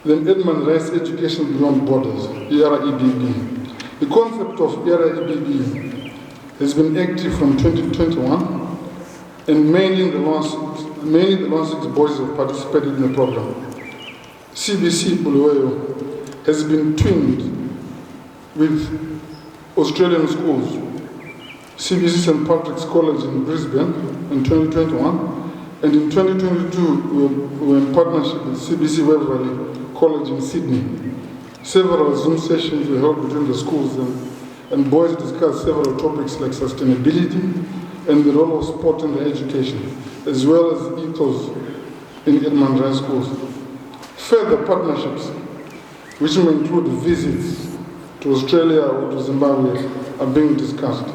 Then Edmund Rice Education Beyond Borders, EREBB. The concept of EREBB has been active from 2021, and mainly the last 6 boys have participated in the program. CBC Bulawayo has been twinned with Australian schools CBC St. Patrick's College in Brisbane in 2021, and in 2022 we were in partnership with CBC Waverley College in Sydney. Several Zoom sessions were held between the schools and boys discussed several topics like sustainability and the role of sport in their education, as well as ethos in Edmund Rice schools. Further partnerships, which may include visits to Australia or to Zimbabwe, are being discussed.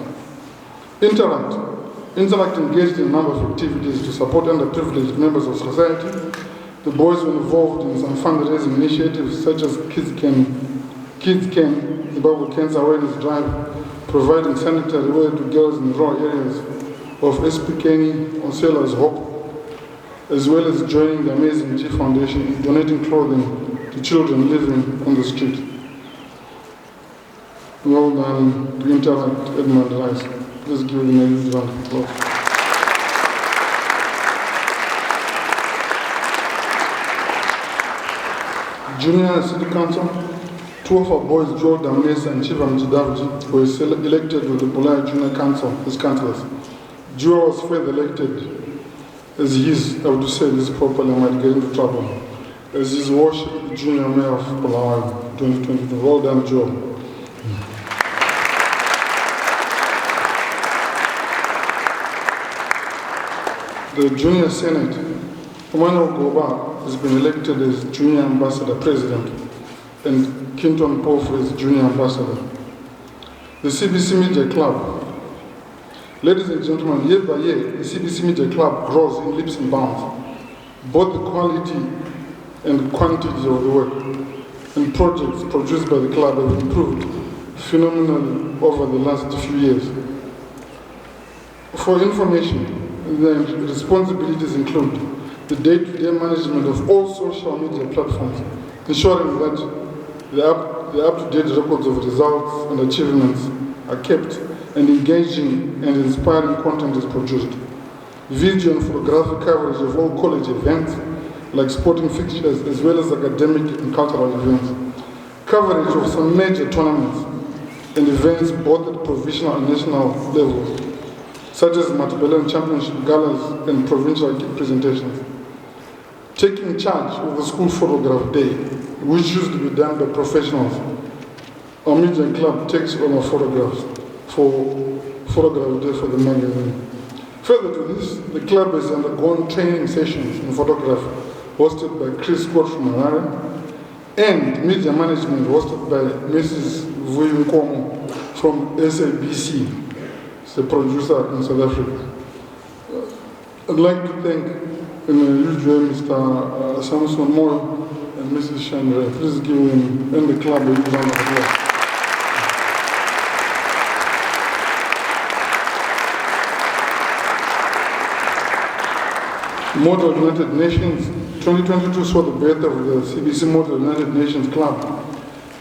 Interact engaged in a number of activities to support underprivileged members of society. The boys were involved in some fundraising initiatives such as Kids Can, Zimbabwe Cancer Awareness Drive, providing sanitary wear to girls in rural areas of SPKN on Sailor's Hope, as well as joining the Amazing G Foundation in donating clothing to children living on the street. Well done to Interact Edmund Rice. Please give them a huge round of applause. Junior City Council, two of our boys, Joel Damnes and Chivam Jidavji, were elected with the Bulaya Junior Council as councillors. Joel was further elected as his, I would say this properly, I might get into trouble, as his worship junior mayor of Bulawayo 2022. Well done, Joel. The Junior Senate, Emmanuel Goba has been elected as Junior Ambassador President and Kinton Pofu as Junior Ambassador. The CBC Media Club. Ladies and gentlemen, year by year, the CBC Media Club grows in leaps and bounds. Both the quality and quantity of the work and projects produced by the club have improved phenomenally over the last few years. For information, the responsibilities include the day-to-day management of all social media platforms, ensuring that the up-to-date records of results and achievements are kept, and engaging and inspiring content is produced. Video and photographic coverage of all college events, like sporting fixtures, as well as academic and cultural events. Coverage of some major tournaments and events both at provincial and national levels, such as Matabeleland Championship galas and provincial presentations. Taking charge of the school photograph day, which used to be done by professionals. Our media club takes over photographs for photograph day for the magazine. Further to this, the club has undergone training sessions in photography hosted by Chris Scott from Harare, and media management hosted by Mrs. Vuyi Nkomo from SABC. The producer in South Africa. I'd like to thank in a huge way Mr. Samson Moyo and Mrs. Chandra. Please give him and the club a huge round of applause. Model United Nations 2022 saw the birth of the CBC Model United Nations Club,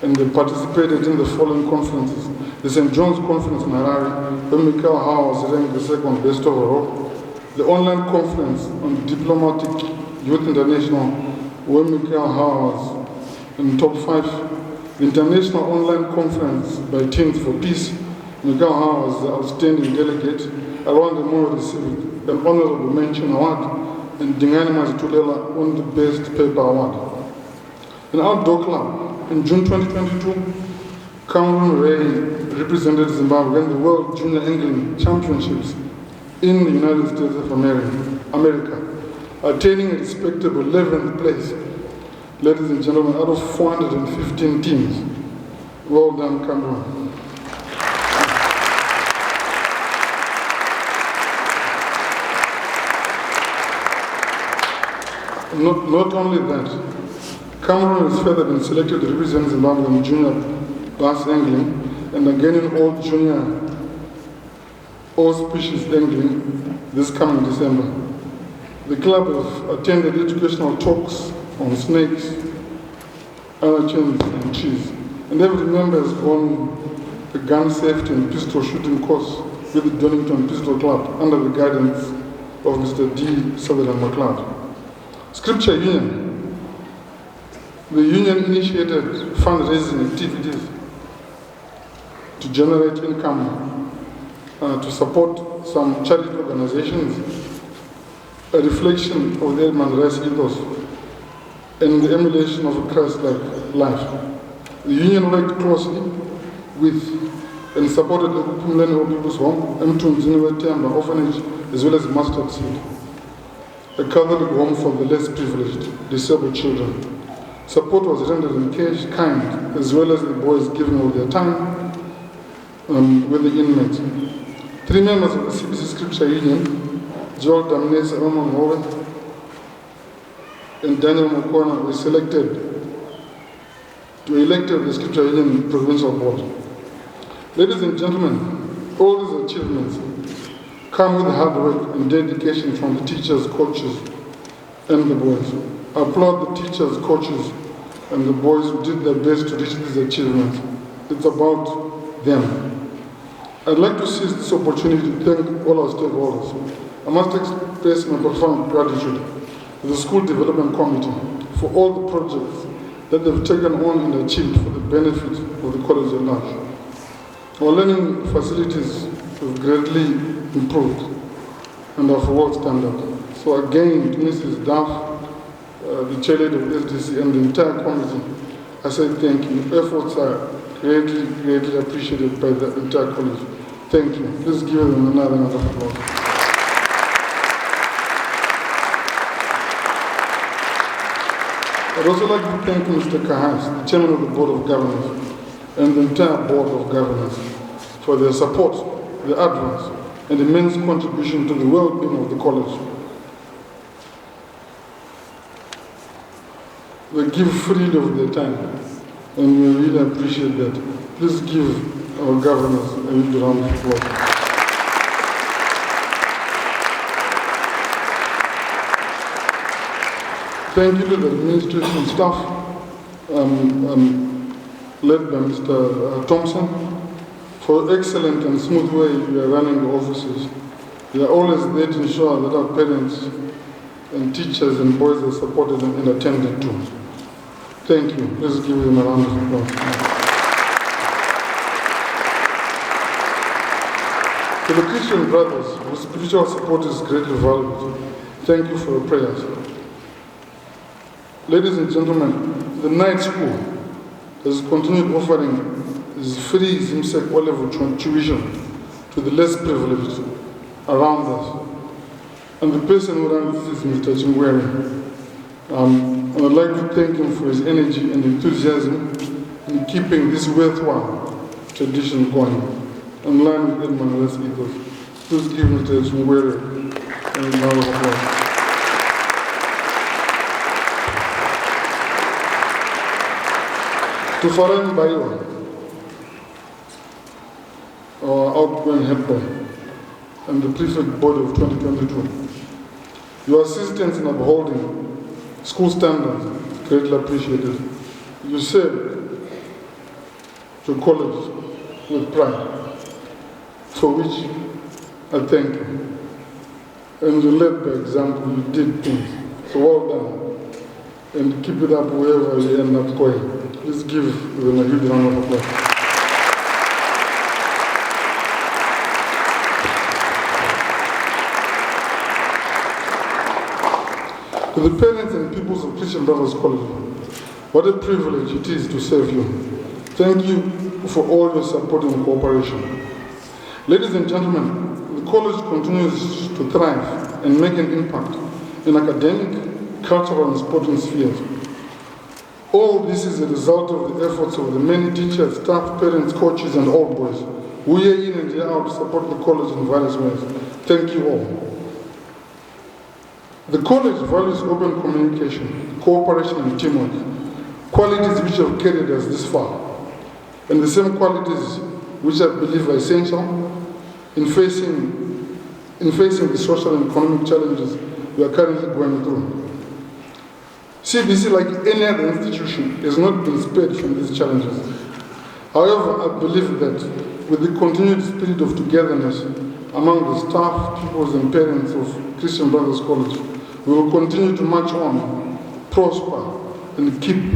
and they participated in the following conferences. The St. John's Conference in Harare, where Michael Howe was ranked the second best overall. The online conference on Diplomatic Youth International, where Michael Howe was in top 5. The International Online Conference by Teens for Peace, Michael Howe was the outstanding delegate. Alwanda Moyo received an honorable mention award, and Dingani Mazitulela won the best paper award. An outdoor club, in June 2022, Cameron Ray represented Zimbabwe in the World Junior Angling Championships in the United States of America, attaining a respectable 11th place, ladies and gentlemen, out of 415 teams. Well done, Cameron. Not only that, Cameron has further been selected to represent Zimbabwe in junior bass angling, and again in all species angling this coming December. The club has attended educational talks on snakes, urchins, and trees, and every member has gone a gun safety and pistol shooting course with the Donington Pistol Club under the guidance of Mr. D. Sutherland McLeod. Scripture Union. The union initiated fundraising activities to generate income to support some charity organizations, a reflection of the human rights ethos, and the emulation of a Christ-like life. The union worked closely with and supported the Millennium People's Home, M2 Temba Orphanage, as well as Mustard Seed, a Catholic home for the less privileged, disabled children. Support was rendered in cash, kind, as well as the boys giving of their time with the inmates. 3 members of the CBC Scripture Union, Joel Damnes, Roman Howe, and Daniel Mokona, were elected the Scripture Union Provincial Board. Ladies and gentlemen, all these achievements come with hard work and dedication from the teachers, coaches, and the boys. I applaud the teachers, coaches, and the boys who did their best to reach these achievements. It's about them. I'd like to seize this opportunity to thank all our stakeholders. I must express my profound gratitude to the School Development Committee for all the projects that they've taken on and achieved for the benefit of the college at large. Our learning facilities have greatly improved and of world standard. So again, to Mrs. Duff, the chairlady of SDC, and the entire committee, I say thank you. Your efforts are greatly, greatly appreciated by the entire college. Thank you. Please give them another round of applause. I'd also like to thank Mr. Kahas, the chairman of the Board of Governors, and the entire Board of Governors for their support, their advice, and immense contribution to the well-being of the college. They give freely of their time, and we really appreciate that. Please give our governors a huge round of applause. Thank you to the administration staff, led by Mr. Thompson, for excellent and smooth way you are running the offices. They are always there to ensure that our parents and teachers and boys are supported and attended to. Thank you. Let's give them a round of applause. To the Christian brothers, whose spiritual support is greatly valued, thank you for your prayers. Ladies and gentlemen, the night school has continued offering this free ZIMSEC O-level tuition to the less privileged around us. And the person who runs this is Mr. Chingwere. And I'd like to thank him for his energy and enthusiasm in keeping this worthwhile tradition going, in line with Edmund West ethos. Please give Mr. Chingwere a round of applause. To Faran Bayo, our outgoing head boy, and the prefect board of 2022. Your assistance in upholding school standards is greatly appreciated. You served your college with pride, for which I thank you. And you led by example, you did things. So well done. And keep it up wherever you end up going. Please give them a huge round of applause. To the parents and pupils of Christian Brothers College, what a privilege it is to serve you. Thank you for all your support and cooperation. Ladies and gentlemen, the college continues to thrive and make an impact in academic, cultural, and sporting spheres. All this is a result of the efforts of the many teachers, staff, parents, coaches, and all boys who year in and year out support the college in various ways. Thank you all. The college values open communication, cooperation, and teamwork, qualities which have carried us this far, and the same qualities which I believe are essential in facing the social and economic challenges we are currently going through. CBC, like any other institution, has not been spared from these challenges. However, I believe that with the continued spirit of togetherness among the staff, pupils, and parents of Christian Brothers College, we will continue to march on, prosper, and keep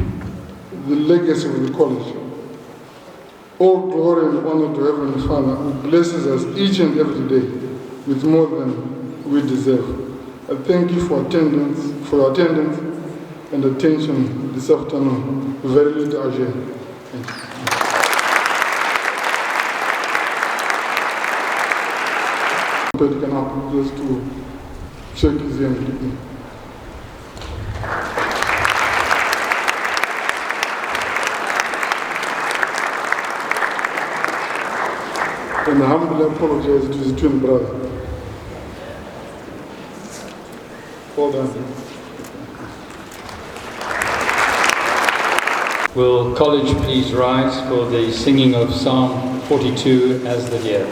the legacy of the college. All glory and honor to Heavenly Father, who blesses us each and every day with more than we deserve. I thank you for your attendance and attention this afternoon. Very little Ajay. Thank you. But you can help just to shake his hand with me. And I humbly apologize to his twin brother. Hold on. Will college please rise for the singing of Psalm 42 as the deer?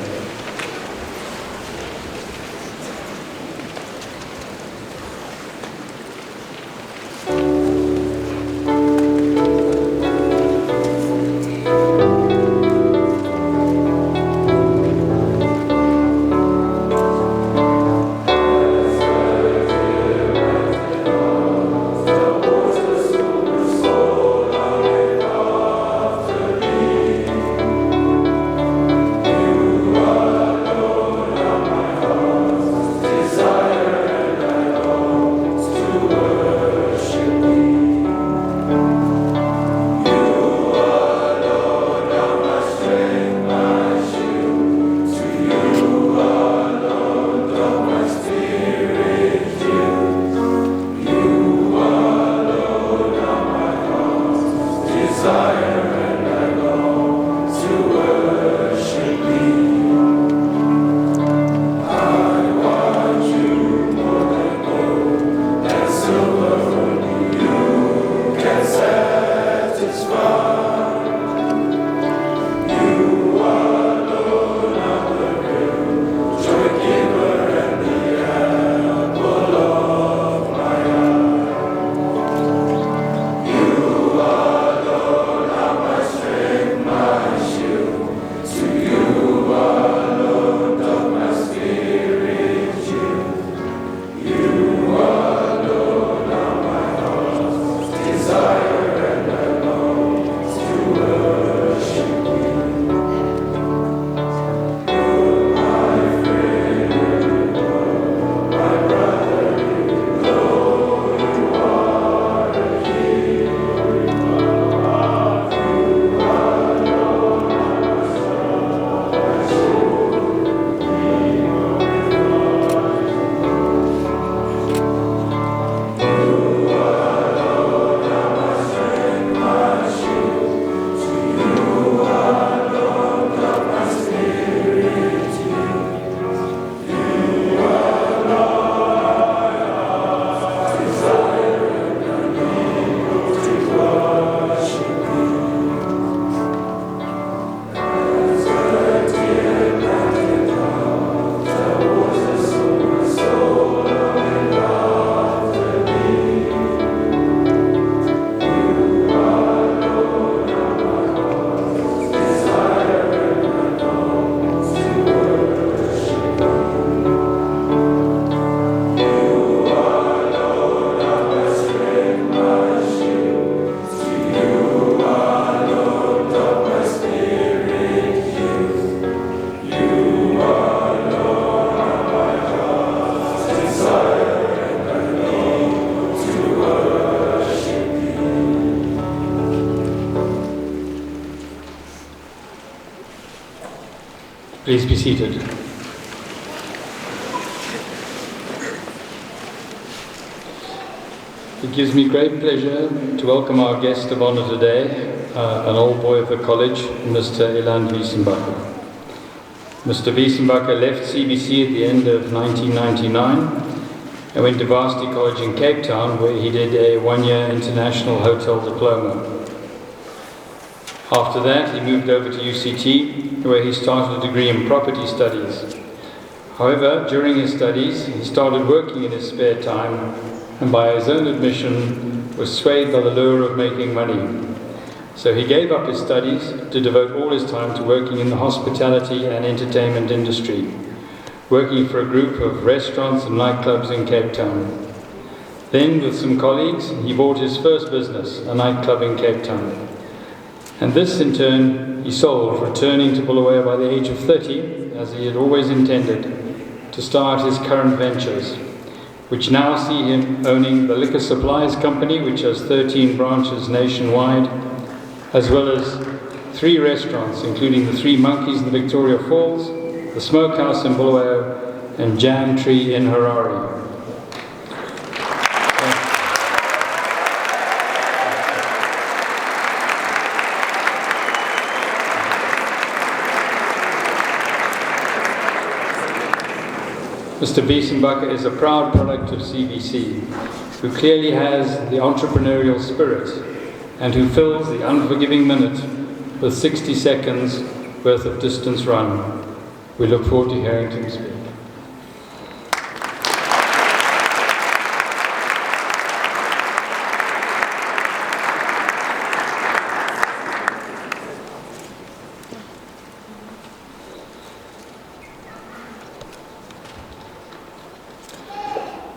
Please be seated. It gives me great pleasure to welcome our guest of honor today, an old boy of the college, Mr. Ilan Wiesenbacher. Mr. Wiesenbacher left CBC at the end of 1999 and went to Varsity College in Cape Town, where he did a one-year international hotel diploma. After that, he moved over to UCT, where he started a degree in property studies. However, during his studies, he started working in his spare time, and by his own admission, was swayed by the lure of making money. So he gave up his studies to devote all his time to working in the hospitality and entertainment industry, working for a group of restaurants and nightclubs in Cape Town. Then, with some colleagues, he bought his first business, a nightclub in Cape Town. And this, in turn, he sold, returning to Bulawayo by the age of 30, as he had always intended, to start his current ventures, which now see him owning the Liquor Supplies Company, which has 13 branches nationwide, as well as 3 restaurants, including the 3 Monkeys in the Victoria Falls, the Smokehouse in Bulawayo, and Jam Tree in Harare. Mr. Biesenbacher is a proud product of CBC, who clearly has the entrepreneurial spirit and who fills the unforgiving minute with 60 seconds worth of distance run. We look forward to hearing him speak.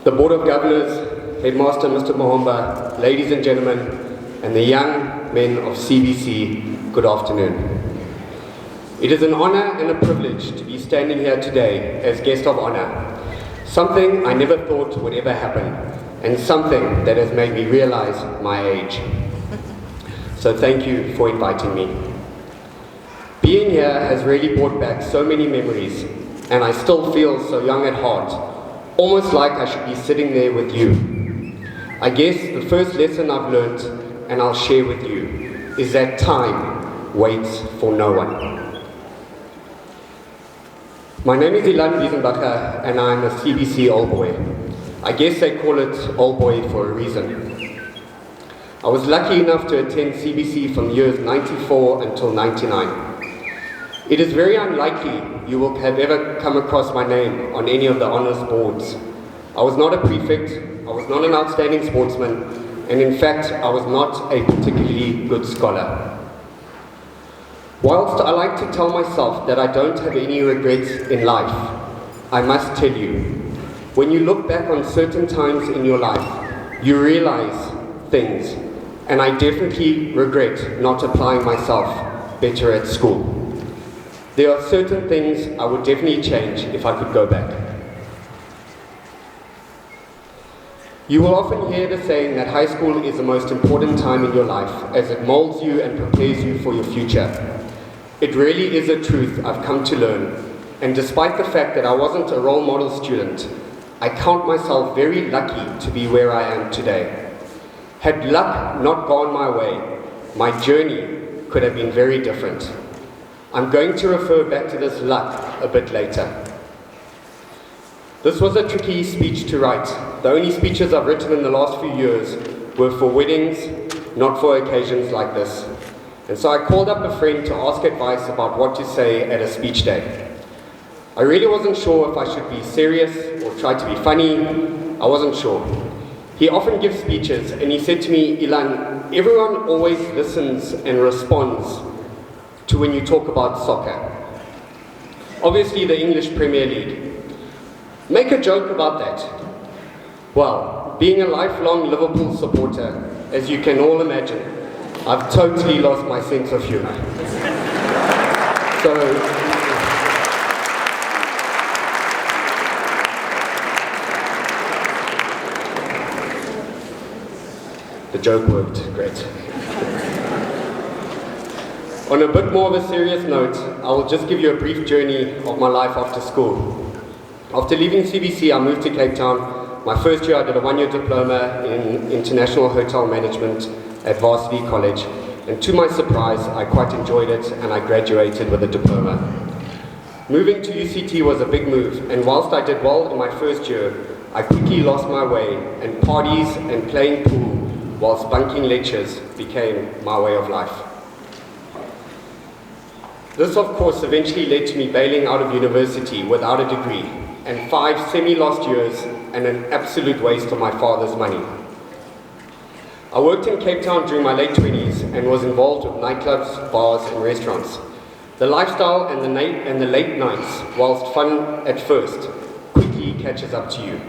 The Board of Governors, Headmaster Mr. Mohomba, ladies and gentlemen, and the young men of CBC, good afternoon. It is an honor and a privilege to be standing here today as guest of honor, something I never thought would ever happen, and something that has made me realize my age. So thank you for inviting me. Being here has really brought back so many memories, and I still feel so young at heart, almost like I should be sitting there with you. I guess the first lesson I've learned, and I'll share with you, is that time waits for no one. My name is Ilan Biesenbacher, and I'm a CBC old boy. I guess they call it old boy for a reason. I was lucky enough to attend CBC from years 94 until 99. It is very unlikely you will have ever come across my name on any of the honours boards. I was not a prefect, I was not an outstanding sportsman, and in fact, I was not a particularly good scholar. Whilst I like to tell myself that I don't have any regrets in life, I must tell you, when you look back on certain times in your life, you realize things, and I definitely regret not applying myself better at school. There are certain things I would definitely change if I could go back. You will often hear the saying that high school is the most important time in your life as it molds you and prepares you for your future. It really is a truth I've come to learn, and despite the fact that I wasn't a role model student, I count myself very lucky to be where I am today. Had luck not gone my way, my journey could have been very different. I'm going to refer back to this luck a bit later. This was a tricky speech to write. The only speeches I've written in the last few years were for weddings, not for occasions like this. And so I called up a friend to ask advice about what to say at a speech day. I really wasn't sure if I should be serious or try to be funny. I wasn't sure. He often gives speeches and he said to me, Ilan, everyone always listens and responds to when you talk about soccer. Obviously the English Premier League. Make a joke about that. Well, being a lifelong Liverpool supporter, as you can all imagine, I've totally lost my sense of humour. So, the joke worked great. On a bit more of a serious note, I will just give you a brief journey of my life after school. After leaving CBC, I moved to Cape Town. My first year I did a 1-year diploma in International Hotel Management at Varsity College, and to my surprise, I quite enjoyed it and I graduated with a diploma. Moving to UCT was a big move, and whilst I did well in my first year, I quickly lost my way, and parties and playing pool whilst bunking lectures became my way of life. This, of course, eventually led to me bailing out of university without a degree, and 5 semi-lost years and an absolute waste of my father's money. I worked in Cape Town during my late 20s and was involved with nightclubs, bars and restaurants. The lifestyle and the late nights, whilst fun at first, quickly catches up to you.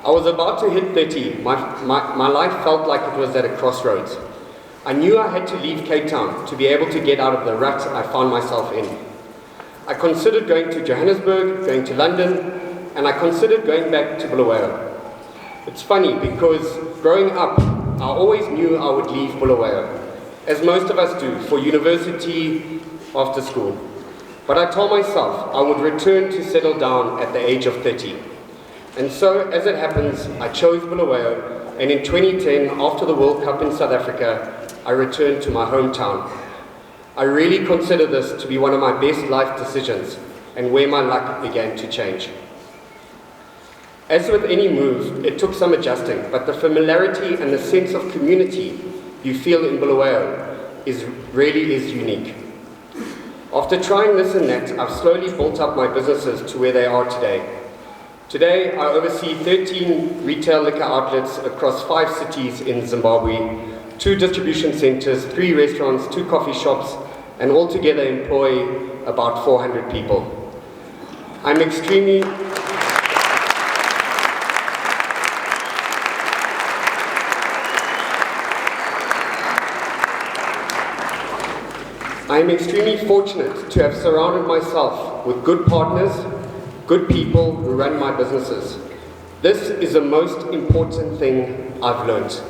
I was about to hit 30. My life felt like it was at a crossroads. I knew I had to leave Cape Town to be able to get out of the rut I found myself in. I considered going to Johannesburg, going to London, and I considered going back to Bulawayo. It's funny because growing up, I always knew I would leave Bulawayo, as most of us do, for university after school. But I told myself I would return to settle down at the age of 30. And so, as it happens, I chose Bulawayo, and in 2010, after the World Cup in South Africa, I returned to my hometown. I really consider this to be one of my best life decisions, and where my luck began to change. As with any move, it took some adjusting, but the familiarity and the sense of community you feel in Bulawayo really is unique. After trying this and that, I've slowly built up my businesses to where they are today. Today, I oversee 13 retail liquor outlets across 5 cities in Zimbabwe, 2 distribution centers, 3 restaurants, 2 coffee shops, and altogether employ about 400 people. I'm extremely fortunate to have surrounded myself with good partners, good people who run my businesses. This is the most important thing I've learned.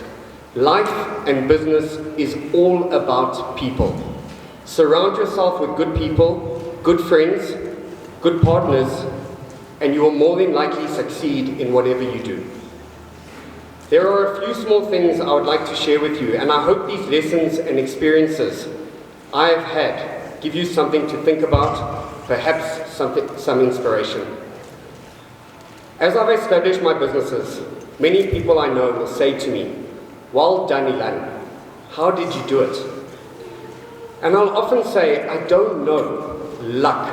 Life and business is all about people. Surround yourself with good people, good friends, good partners, and you will more than likely succeed in whatever you do. There are a few small things I would like to share with you, and I hope these lessons and experiences I have had give you something to think about, perhaps some inspiration. As I've established my businesses, many people I know will say to me, "Well done, Ilan. How did you do it?" And I'll often say, "I don't know. Luck."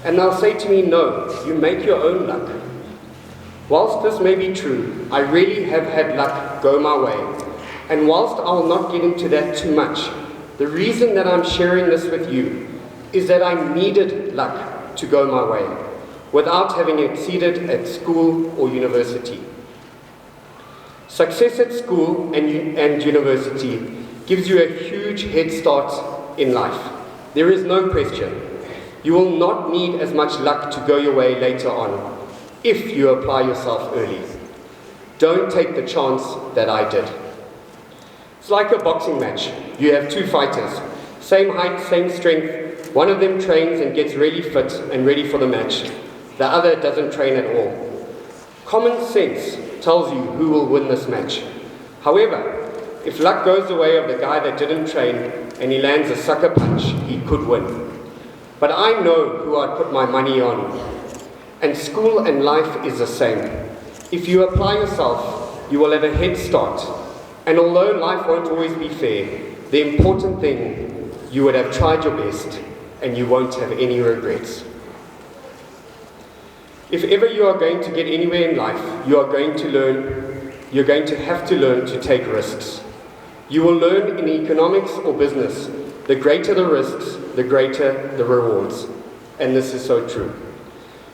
And they'll say to me, "No, you make your own luck." Whilst this may be true, I really have had luck go my way. And whilst I will not get into that too much, the reason that I'm sharing this with you is that I needed luck to go my way without having exceeded at school or university. Success at school and university gives you a huge head start in life. There is no question. You will not need as much luck to go your way later on if you apply yourself early. Don't take the chance that I did. It's like a boxing match. You have 2 fighters, same height, same strength. One of them trains and gets really fit and ready for the match. The other doesn't train at all. Common sense tells you who will win this match. However, if luck goes the way of the guy that didn't train and he lands a sucker punch, he could win. But I know who I'd put my money on. And school and life is the same. If you apply yourself, you will have a head start. And although life won't always be fair, the important thing, you would have tried your best and you won't have any regrets. If ever you are going to get anywhere in life, you're going to have to learn to take risks. You will learn in economics or business, the greater the risks, the greater the rewards. And this is so true.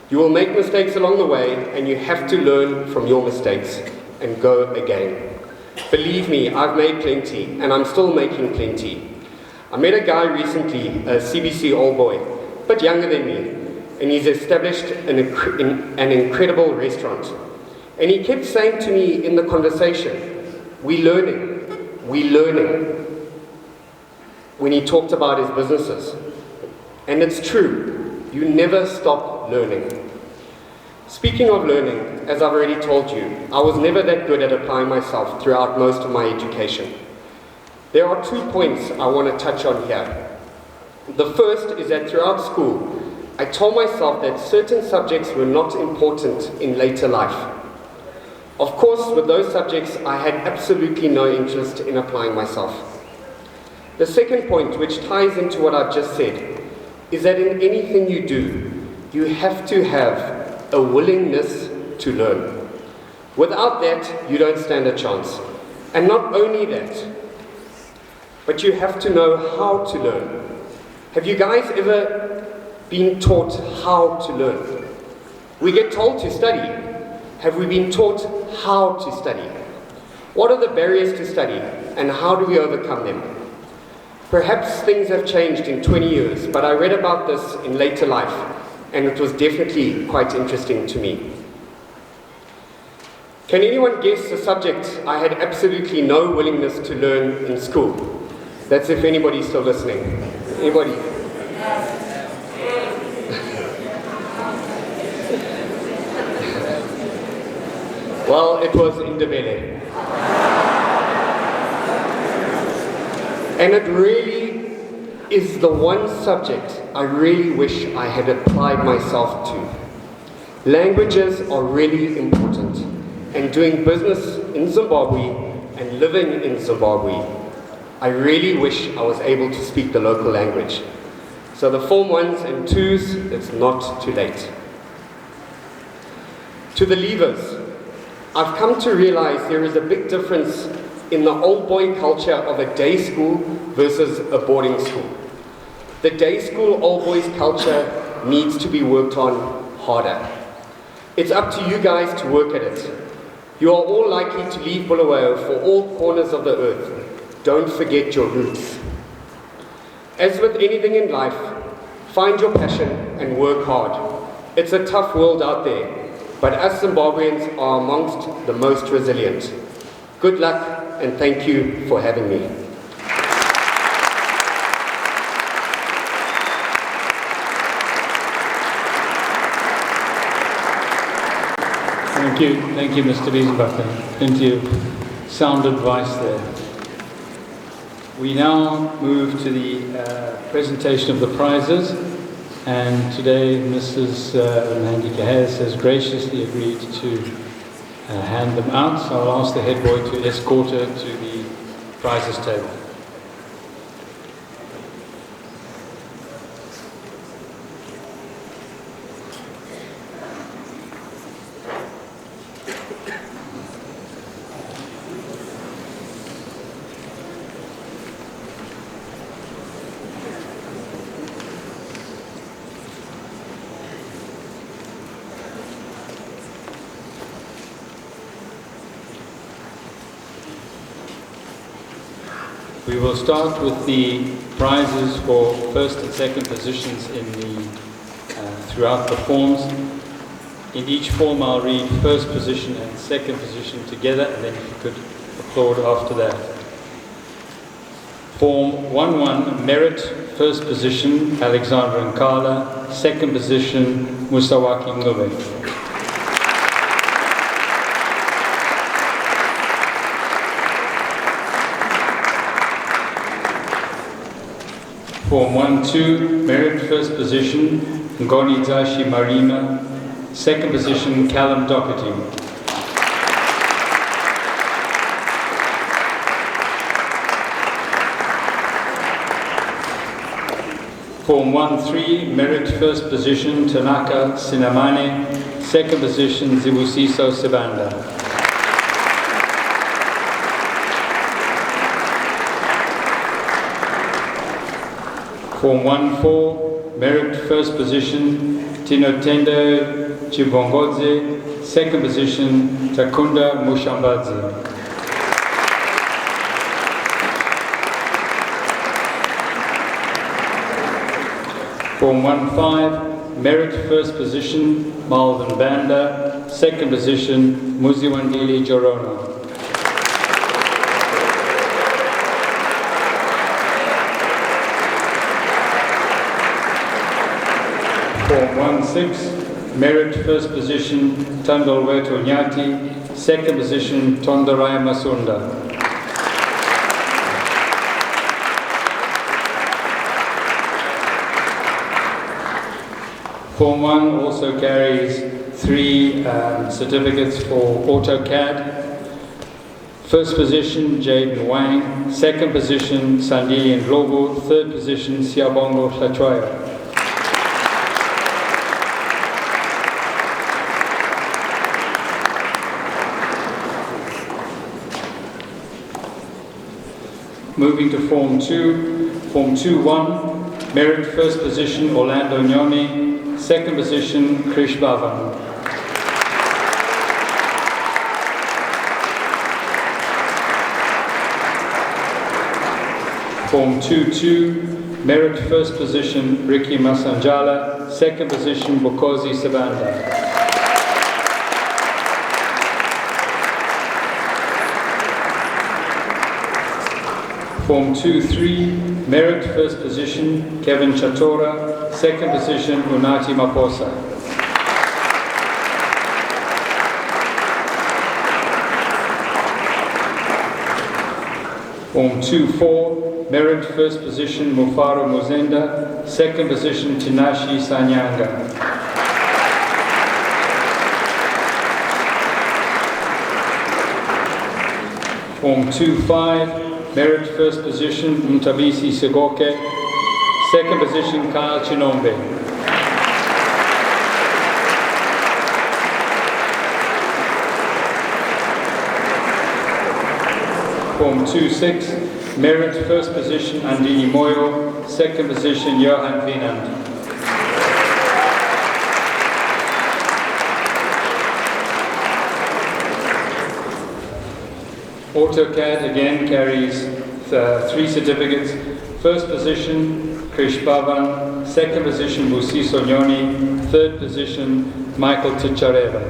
You will make mistakes along the way, and you have to learn from your mistakes and go again. Believe me, I've made plenty, and I'm still making plenty. I met a guy recently, a CBC old boy, but younger than me, and he's established an incredible restaurant. And he kept saying to me in the conversation, "We're learning," when he talked about his businesses. And it's true, you never stop learning. Speaking of learning, as I've already told you, I was never that good at applying myself throughout most of my education. There are 2 points I want to touch on here. The first is that throughout school, I told myself that certain subjects were not important in later life. Of course, with those subjects, I had absolutely no interest in applying myself. The second point, which ties into what I've just said, is that in anything you do, you have to have a willingness to learn. Without that, you don't stand a chance. And not only that, but you have to know how to learn. Have you guys ever been taught how to learn? We get told to study. Have we been taught how to study? What are the barriers to study? and how do we overcome them? Perhaps things have changed in 20 years, but I read about this in later life, and it was definitely quite interesting to me. Can anyone guess a subject I had absolutely no willingness to learn in school? That's if anybody's still listening. Anybody? Well, it was Indebele. And it really is the one subject I really wish I had applied myself to. Languages are really important, and doing business in Zimbabwe and living in Zimbabwe, I really wish I was able to speak the local language. So the Form 1s and 2s, it's not too late. To the leavers, I've come to realize there is a big difference in the old boy culture of a day school versus a boarding school. The day school old boys culture needs to be worked on harder. It's up to you guys to work at it. You are all likely to leave Bulawayo for all corners of the earth. Don't forget your roots. As with anything in life, find your passion and work hard. It's a tough world out there, but us Zimbabweans are amongst the most resilient. Good luck, and thank you for having me. Thank you, Mr. Riesenbacher. Plenty of sound advice there. We now move to the presentation of the prizes, and today Mrs. Nandika has graciously agreed to hand them out, so I'll ask the head boy to escort her to the prizes table. We will start with the prizes for first and second positions in the throughout the forms. In each form I'll read first position and second position together, and then if you could applaud after that. Form 1-1, merit, first position, Alexander Nkala, second position, Musawaki Ngube. Form 1-2, merit first position, Ngoni Zashi Marima, second position, Callum Doherty. Form 1-3, merit first position, Tanaka Sinamane, second position, Zibusiso Sibanda. Form 1-4, merit first position, Tinotendo Chibongodze, second position, Takunda Mushambadze. Form 1-5, merit first position, Malvin Banda, second position, Muziwandili Jorono. Form 1-6, merit first position, Tandolweto Nyati, second position, Tondarai Masunda. Form 1 also carries 3 certificates for AutoCAD. First position, Jaden Wang, second position, Sandili Ndlovu, third position, Siabongo Hlachwaya. Moving to Form 2, Form 2-1, merit first position, Orlando Nyoni, second position, Krish Bhavan. Form 2-2, merit first position Ricky Masanjala, second position Bokozi Sabanda. Form 2-3, merit first position Kevin Chatora, second position Unati Maposa. Form 2-4, merit first position Mufaru Muzenda, second position Tinashi Sanyanga. Form 2-5, merit first position Mtabisi Segoke, second position Kyle Chinombe. Form 2-6, merit first position Andini Moyo, second position Johan Vinand. AutoCAD again carries 3 certificates. First position Krish Pavan, second position Busi Sonyoni, third position Michael Tichareva.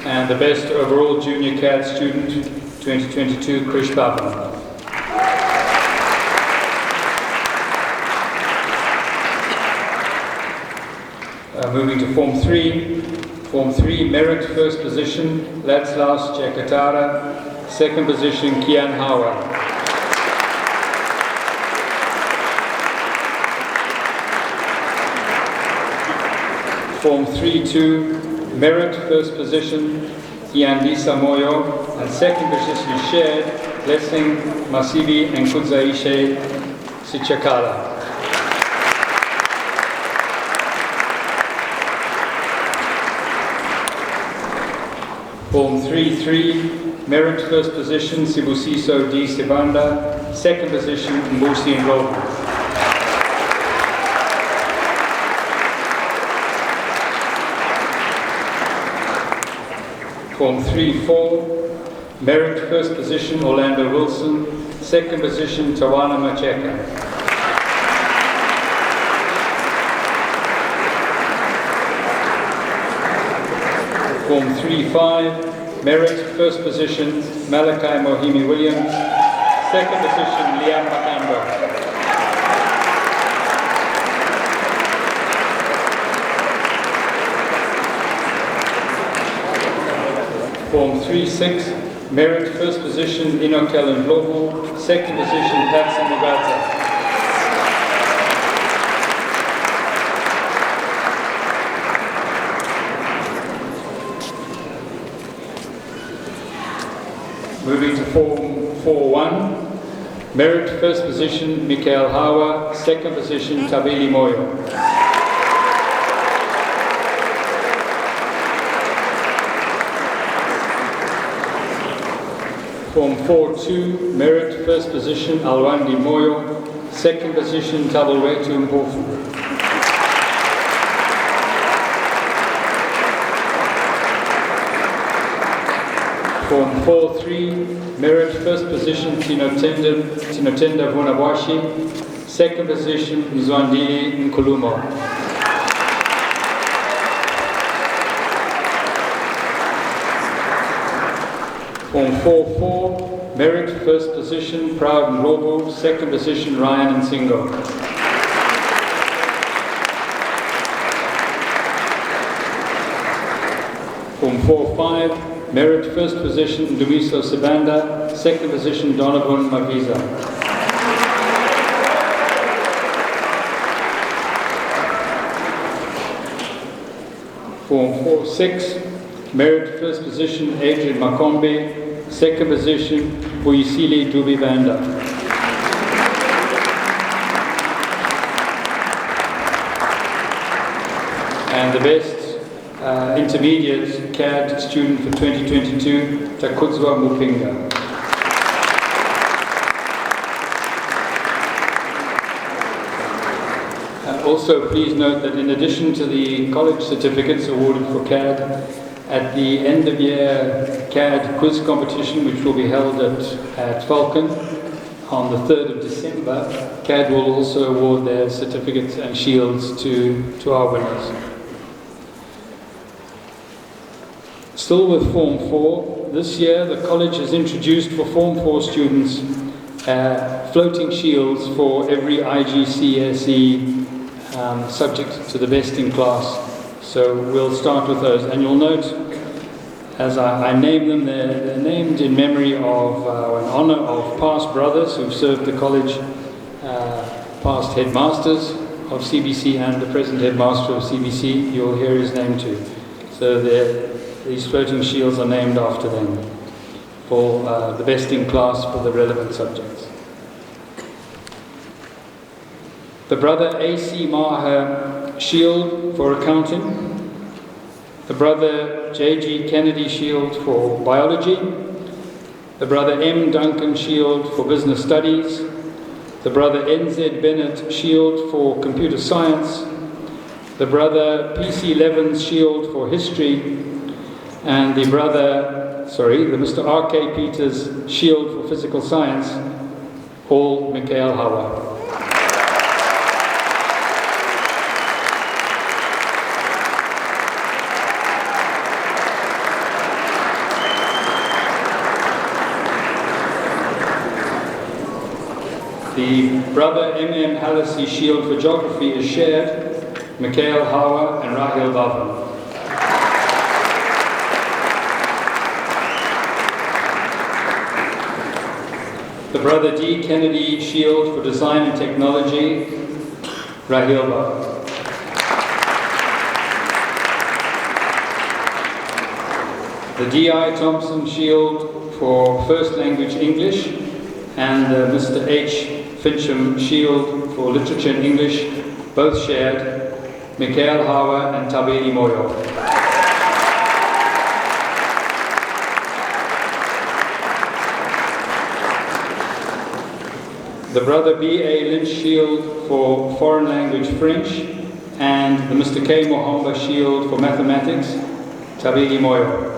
And the best overall junior CAD student 2022, Krish Pavan. Moving to Form 3. Form 3, merit first position, Ladslaus Jakatara, second position, Kian Hawa. Form 3-2, merit first position, Iandisa Moyo, and second position shared, Blessing Masibi and Kudzaishe Sichakala. Form 3-3, merit first position, Sibusiso D. Sibanda, second position, Mbusi Nrobu. Form 3-4, merit first position, Orlando Wilson, second position, Tawana Macheka. Form 3-5, merit first position, Malachi Mohimi Williams, second position, Liam Makambo. Form 3-6, merit first position, Inokel and Lobo, second position, Patsy Mugata. Moving to Form 4-1, merit first position, Mikael Hawa, second position, Tabili Moyo. Form 4-2, merit first position, Alwandi Moyo, second position, Tabalwetu Mpofu. Form 4-3, merit first position, Tinotenda Vunawashi, second position, Mzwandili Nkulumo. Form 4-4, merit first position, Proud Mlobo, second position, Ryan and Singo. Form 4-5, merit first position, Dumiso Sibanda, second position, Donovan Maviza. Form 4-6, merit first position, Adrian Makombe, second position, Puisili Dubivanda. And the best intermediate CAD student for 2022, Takudzwa Mupinga. Also, please note that in addition to the college certificates awarded for CAD, at the end of year CAD quiz competition, which will be held at Falcon on the 3rd of December, CAD will also award their certificates and shields to our winners. Still with Form 4, this year the college has introduced for Form 4 students floating shields for every IGCSE subject to the best in class. So we'll start with those. And you'll note, as I name them, they're named in memory of, in honor of past brothers who've served the college, past headmasters of CBC and the present headmaster of CBC. You'll hear his name too. So these floating shields are named after them for the best in class for the relevant subjects. The Brother A.C. Maher Shield for accounting. The Brother J.G. Kennedy Shield for biology. The Brother M. Duncan Shield for business studies. The Brother N.Z. Bennett Shield for computer science. The Brother P.C. Levens Shield for history. And the Mr. R.K. Peters Shield for physical science, all Mikhail Hawa. The Brother M.M. Halisi Shield for geography is shared, Mikhail Hawa and Rahil Bhavan. The Brother D. Kennedy Shield for Design and Technology, Rahil Bhavan. The D.I. Thompson Shield for First Language English, and the Mr. H. Fincham Shield for Literature and English, both shared, Mikhail Hawa and Tabeli Moyo. The Brother B.A. Lynch Shield for Foreign Language French, and the Mr. K. Mohamba Shield for Mathematics, Tabeli Moyo.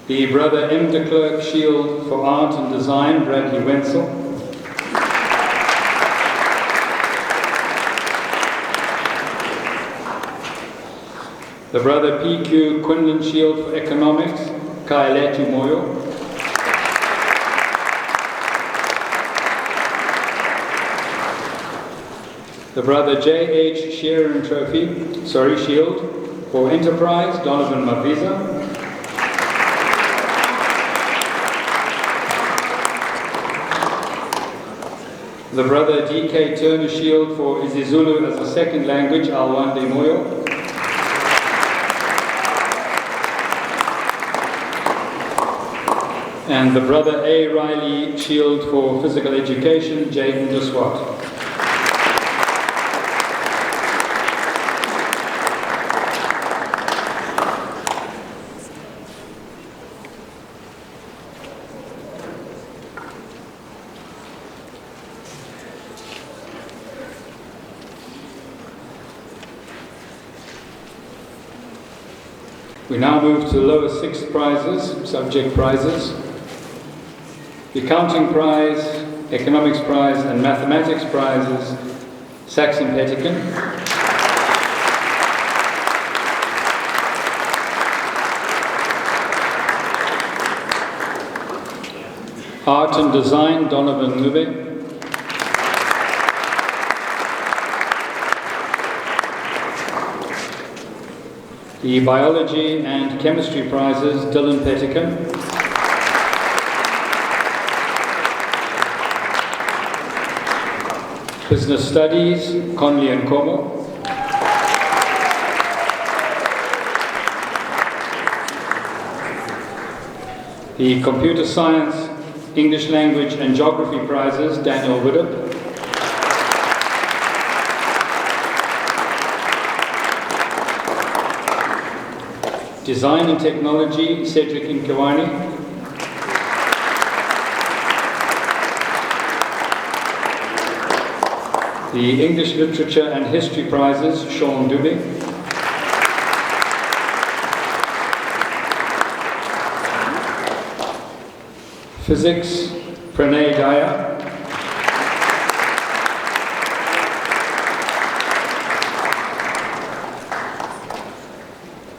The Brother M. de Klerk Shield for Art and Design, Bradley Wenzel. The Brother P.Q. Quinlan Shield for Economics, Kaeletu Moyo. The Brother J.H. Sheeran Shield for Enterprise, Donovan Maviza. The Brother D.K. Turner Shield for isiZulu as a second language, Alwande Moyo. And the Brother A. Riley Shield for Physical Education, Jaden Duswat. We now move to lower sixth prizes, subject prizes. The Accounting Prize, Economics Prize and Mathematics Prizes, Saxon Petican. Art and Design, Donovan Lube. The Biology and Chemistry Prizes, Dylan Petican. Business Studies, Conley and Como. The Computer Science, English Language and Geography Prizes, Daniel Widdup. Design and Technology, Cedric Nkawani. The English Literature and History Prizes, Sean Dubé. Physics, Pranay Daya.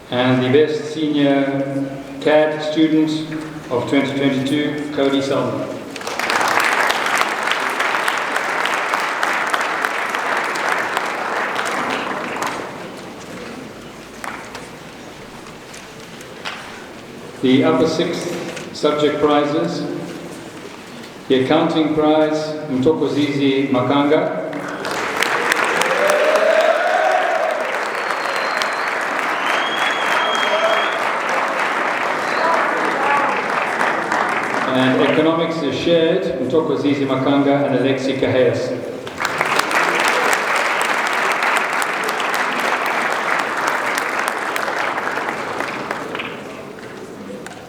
And the best senior CAD student of 2022, Cody Selman. The upper sixth subject prizes, the accounting prize, Mtokozizi Makanga. And economics is shared, Mtokozizi Makanga and Alexi Kaheas.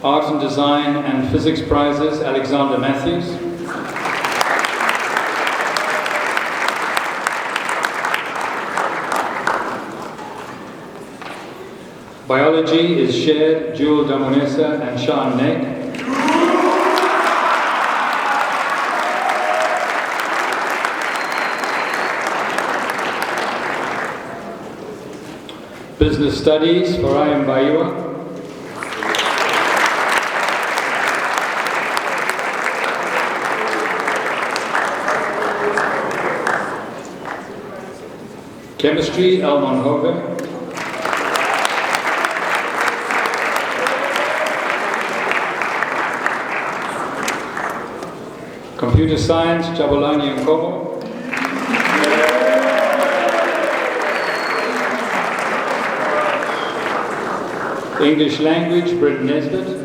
Art and Design and Physics prizes, Alexander Matthews. Biology is shared, Jewel Damonesa and Sean Neg. Business Studies, Farayam Baiwa. Chemistry, Elmon Hogan. Computer Science, Jabulani Nkomo. English Language, Britton Nesbitt.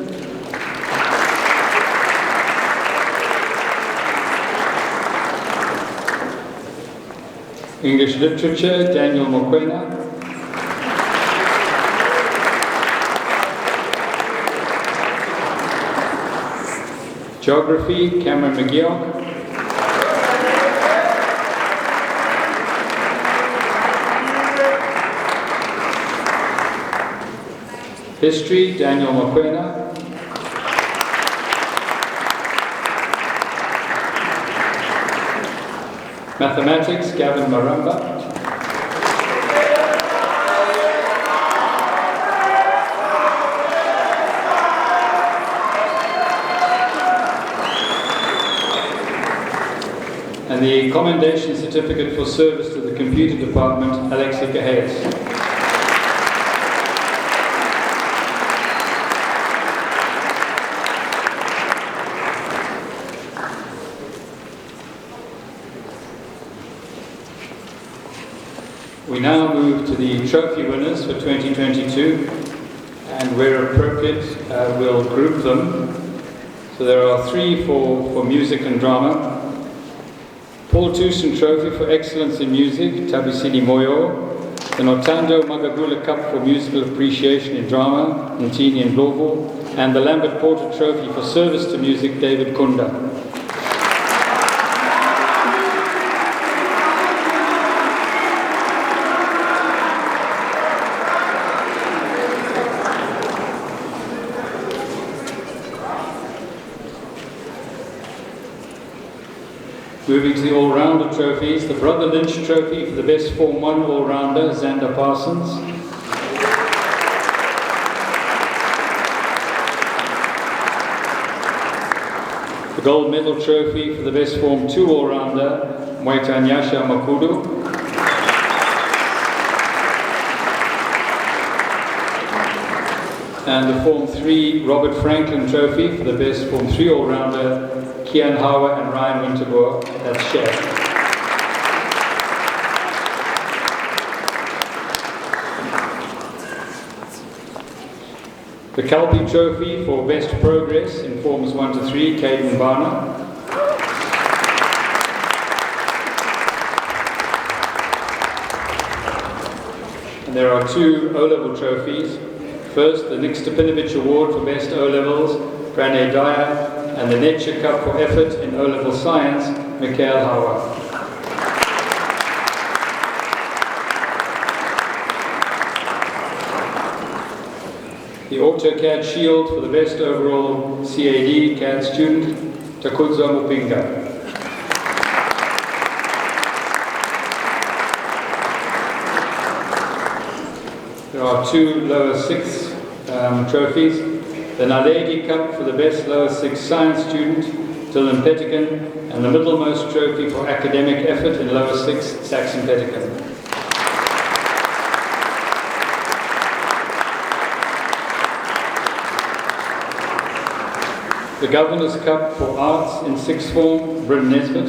English Literature, Daniel Mokwena. Geography, Cameron McGeoch. History, Daniel Mokwena. Mathematics, Gavin Maramba. And the Commendation Certificate for Service to the Computer Department, Alexi Kaheas. We now move to the trophy winners for 2022, and where appropriate, we'll group them. So there are 3 for music and drama. Paul Tewson Trophy for Excellence in Music, Tabisini Moyo. The Notando Magagula Cup for Musical Appreciation in Drama, Ntini and Lovo. And the Lambert Porter Trophy for Service to Music, David Kunda. Moving to the all-rounder trophies, the Brother Lynch Trophy for the Best Form 1 all-rounder, Xander Parsons. The Gold Medal Trophy for the Best Form 2 all-rounder, Mwaitanyasha Makudu. And the Form 3 Robert Franklin Trophy for the Best Form 3 all-rounder, Kian Hawa and Ryan Winterboer. That's shared. The Calpe Trophy for Best Progress in Forms 1 to 3, Caden Barner. And there are 2 O-level trophies. First, the Nick Stepanovich Award for Best O-levels, Pranay Daya, and the Netcher Cup for Effort in O-level Science, Mikhail Hawa. The AutoCAD Shield for the best overall CAD CAD student, Takudzo Mupinga. There are two lower six trophies. The Naledi Cup for the best lower six science student, Dylan Pettigan, and the middlemost trophy for academic effort in lower six, Saxon Pettigan. The Governor's Cup for Arts in sixth form, Bryn Nesbitt.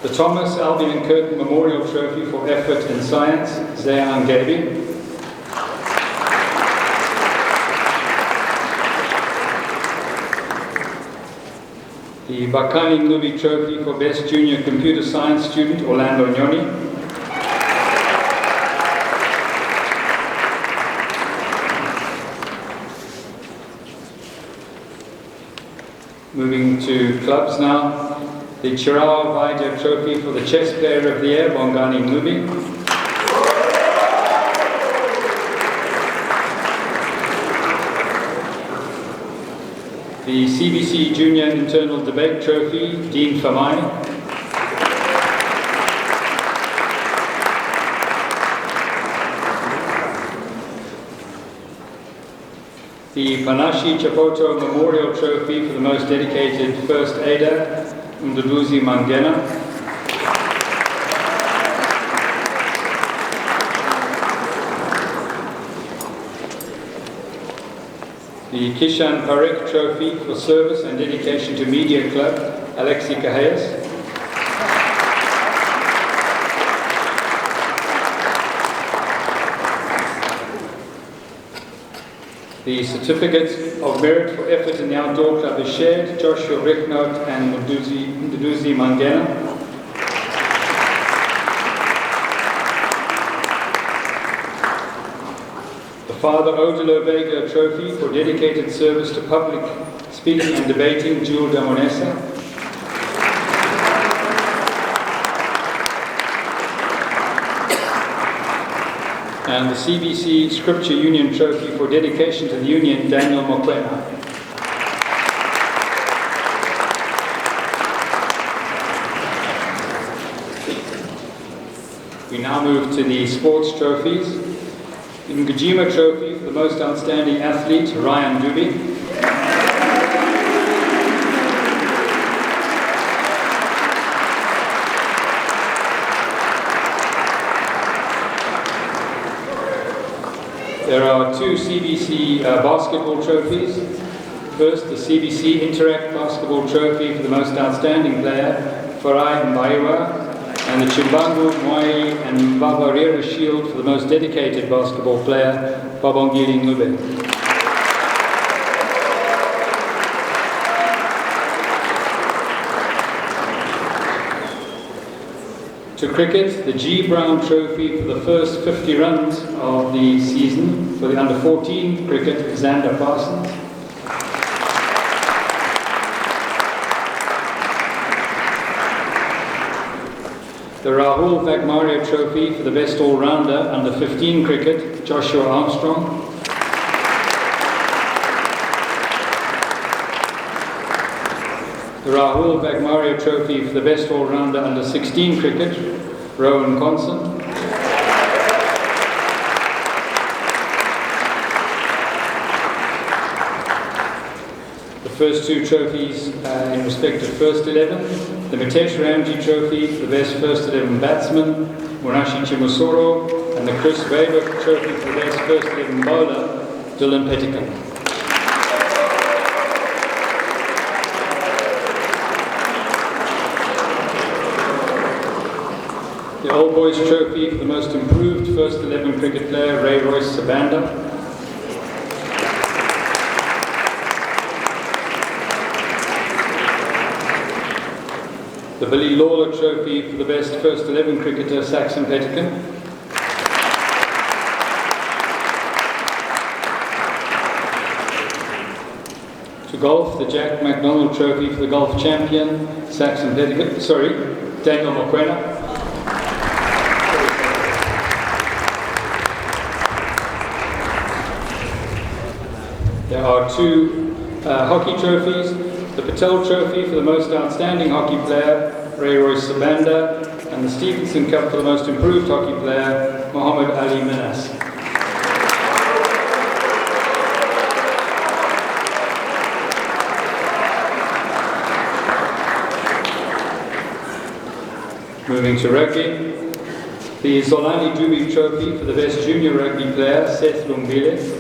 The Thomas Albion Curtin Memorial Trophy for effort in science, Zayan Gabi. The Bakani Ngubi Trophy for best junior computer science student, Orlando Nyoni. Moving to clubs now. The Chirao Vaidya Trophy for the Chess Player of the Year, Bongani Ngubi. The CBC Junior Internal Debate Trophy, Dean Famai. The Panashi Chapoto Memorial Trophy for the most dedicated first aider, Mduduzi Mangena. The Kishan Parekh Trophy for service and dedication to Media Club, Alexi Kahayas. The Certificate of Merit for Effort in the Outdoor Club is shared, Joshua Ricknout and Mduduzi Mangena. The Father Odilo Vega Trophy for dedicated service to public speaking and debating, Jewel Damonesa. And the CBC Scripture Union Trophy for dedication to the Union, Daniel Mokwena. We now move to the sports trophies. The Ngajima Trophy for the most outstanding athlete, Ryan Duby. There are two CBC basketball trophies. First, the CBC Interact Basketball Trophy for the most outstanding player, Farai Mbaiwa, and the Chimbangu, Mwai and Babarera Shield for the most dedicated basketball player, Babongili Ngube. To cricket, the G. Brown Trophy for the first 50 runs of the season for the under-14 cricket, Xander Parsons. The Rahul Vagmaria Trophy for the best all-rounder under-15 cricket, Joshua Armstrong. The Rahul Vagmaria Trophy for the best all-rounder under-16 cricket, Rowan Conson. The first two trophies in respect of first 11. The Mitesh Ramji Trophy for the best first 11 batsman, Munashi Chimusoro, and the Chris Weber Trophy for the best first 11 bowler, Dylan Pettigan. The Old Boys Trophy for the most improved first 11 cricket player, Ray Royce Sabanda. The Billy Lawler Trophy for the best first 11 cricketer, Saxon Pettigan. To golf, the Jack McDonald Trophy for the golf champion, Saxon Pettigan, Daniel Mokwena. There are two hockey trophies. The Patel Trophy for the most outstanding hockey player, Ray Royce Sabanda, and the Stevenson Cup for the most improved hockey player, Muhammad Ali Minas. Moving to rugby, the Zolani Dube Trophy for the best junior rugby player, Seth Lumbile.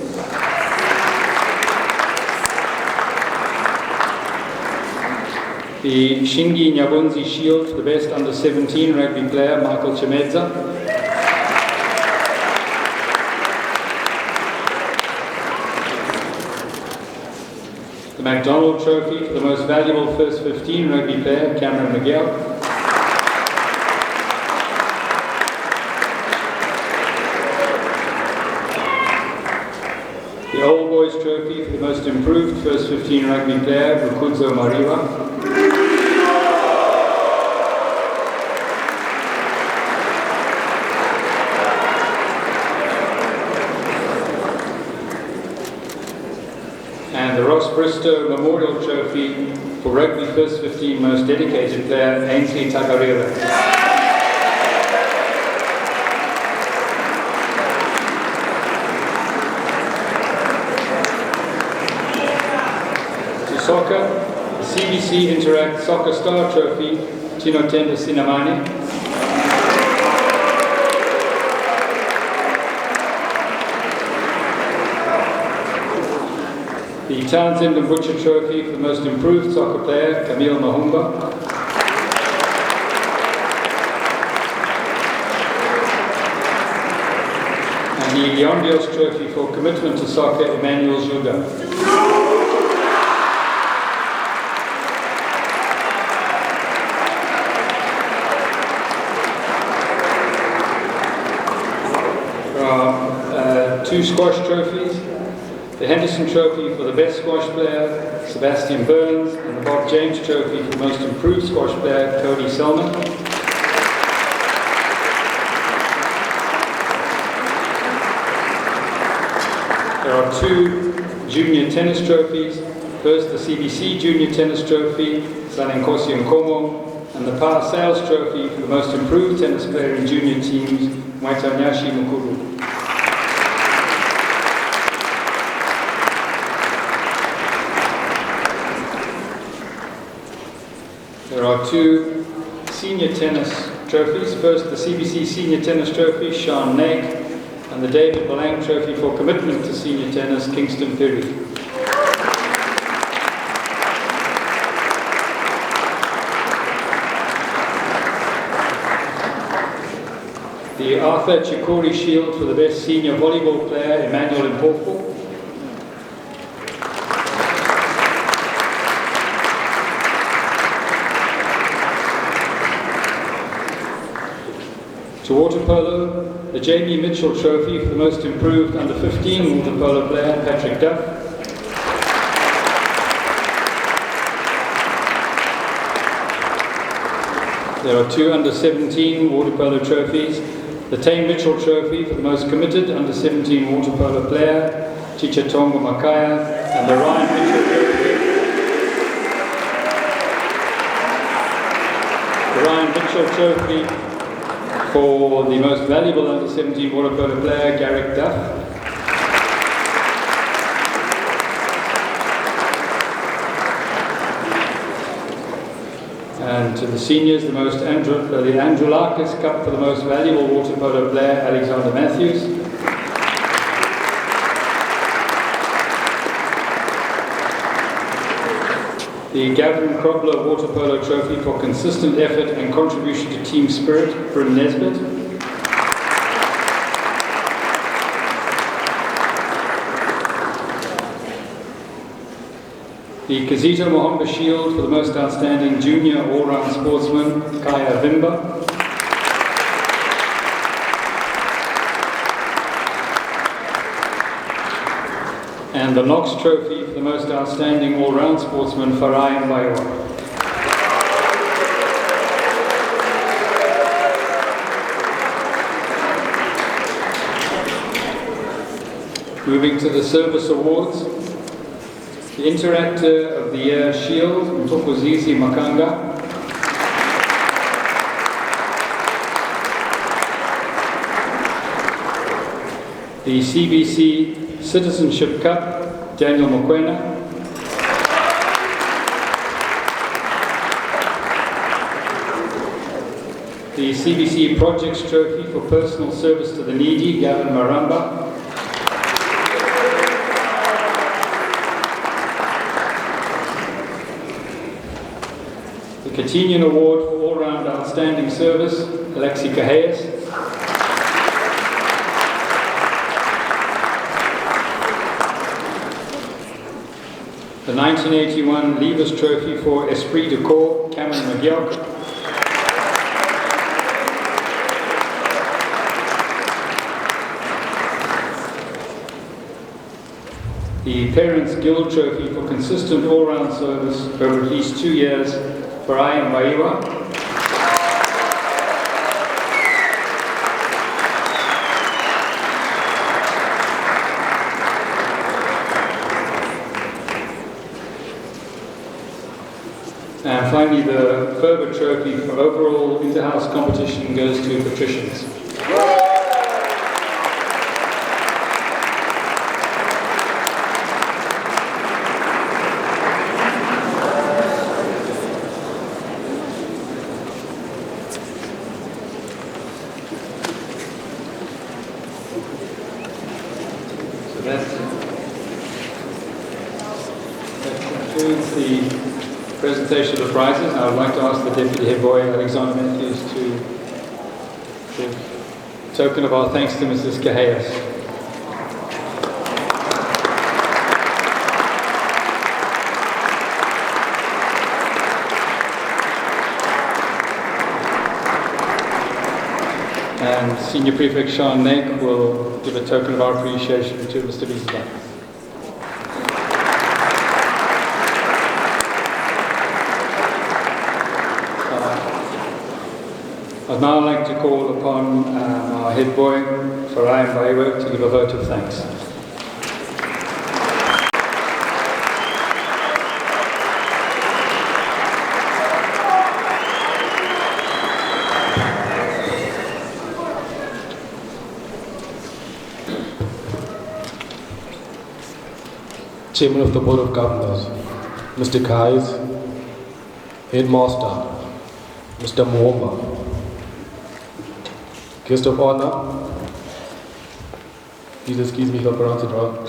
The Shingi Nyabunzi Shield for the best under-17 rugby player, Michael Chimedza. The McDonald Trophy for the most valuable first 15 rugby player, Cameron Miguel. The Old Boys Trophy for the most improved first 15 rugby player, Rukudzo Mariwa. And the Ross Bristow Memorial Trophy for rugby first 15 most dedicated player, Ainsley Takarira. Soccer, the CBC Interact Soccer Star Trophy, Tinotenda Sinamani. The Townsend and Butcher Trophy for the most improved soccer player, Camille Mahumba. And the Leon Dios Trophy for commitment to soccer, Emmanuel Juga. Two squash trophies, the Henderson Trophy for the best squash player, Sebastian Burns, and the Bob James Trophy for the most improved squash player, Cody Selman. There are two junior tennis trophies, first the CBC Junior Tennis Trophy, Salenkosi Nkomo, and the Power Sales Trophy for the most improved tennis player in junior teams, Mwaitanyashi Mukuru. There are two senior tennis trophies. First, the CBC Senior Tennis Trophy, Sean Naik, and the David Belang Trophy for commitment to senior tennis, Kingston Perry. The Arthur Chikori Shield for the best senior volleyball player, Emmanuel Mpofu. To water polo, the Jamie Mitchell Trophy for the most improved under-15 water polo player, Patrick Duff. There are two under-17 water polo trophies, the Tane Mitchell Trophy for the most committed under-17 water polo player, Chichatongo Makaya, and the Ryan Mitchell Trophy. The Ryan Mitchell Trophy for the most valuable under-17 water polo player, Garrick Duff. And to the seniors, the Androulakis Cup for the most valuable water polo player, Alexander Matthews. The Gavin Krobler Water Polo Trophy for consistent effort and contribution to team spirit, Bryn Nesbitt. The Kazito Mohomba Shield for the most outstanding junior all-round sportsman, Kaya Vimba. And the Knox Trophy for the most outstanding all-round sportsman, Farai Mbayo. Moving to the service awards, The Interactor of the Year Shield, Mtokozisi Makanga. The CBC Citizenship Cup, Daniel Mokwena. The CBC Projects Trophy for Personal Service to the Needy, Gavin Maramba. The Catinian Award for All-Round Outstanding Service, Alexi Caheas. The 1981 Leavers Trophy for Esprit de Corps, Cameron McGill. The Parents Guild Trophy for consistent all-round service over at least 2 years for Ian Baiwa. And finally, the Ferber Trophy for overall inter-house competition goes to patricians. That concludes the presentation of the prizes. I would like to ask the Deputy Head Boy, Alexander Matthews, to give a token of our thanks to Mrs. Caheas. And Senior Prefect Sean Naik will give a token of our appreciation to Mr. Wiesbach. I'd now like to call upon our head boy, Farayan Baiwa, to give a vote of thanks. Chairman of the Board of Governors, Mr. Kais, Headmaster, Mr. Muomba, Guest of Honor, please excuse me if I pronounce it wrong,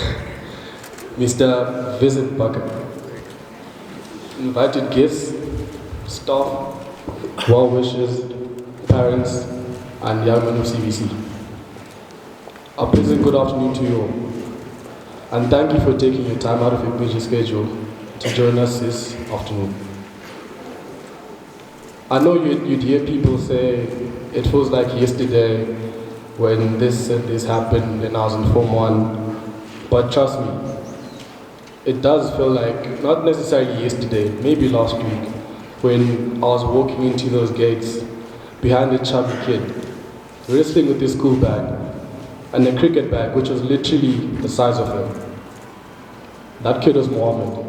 Mr. Vincent Bucket, invited guests, staff, well-wishers, parents, and young men of CBC. A pleasant good afternoon to you all. And thank you for taking your time out of your busy schedule to join us this afternoon. I know you'd hear people say, it feels like yesterday when this and this happened and I was in Form 1, but trust me, it does feel like, not necessarily yesterday, maybe last week, when I was walking into those gates behind a chubby kid, wrestling with his school bag, and a cricket bag which was literally the size of him. That kid was Mohammed.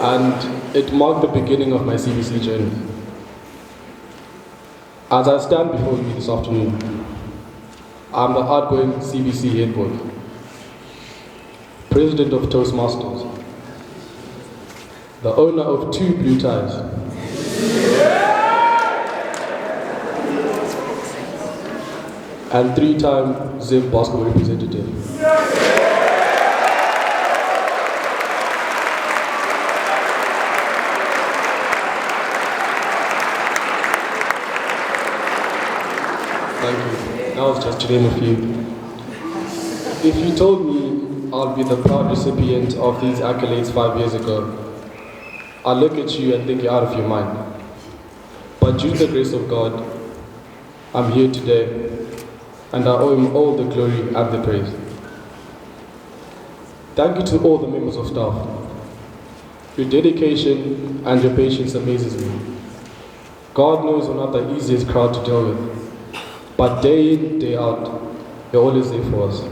And it marked the beginning of my CBC journey. As I stand before you this afternoon, I'm the outgoing CBC head boy, president of Toastmasters, the owner of 2 blue ties, and 3-time Zim basketball representative. Thank you. That was just to name a few. If you told me I'll be the proud recipient of these accolades 5 years ago, I'd look at you and think you're out of your mind. But due to the grace of God, I'm here today, and I owe Him all the glory and the praise. Thank you to all the members of staff. Your dedication and your patience amazes me. God knows we're not the easiest crowd to deal with, but day in, day out, you're always there for us.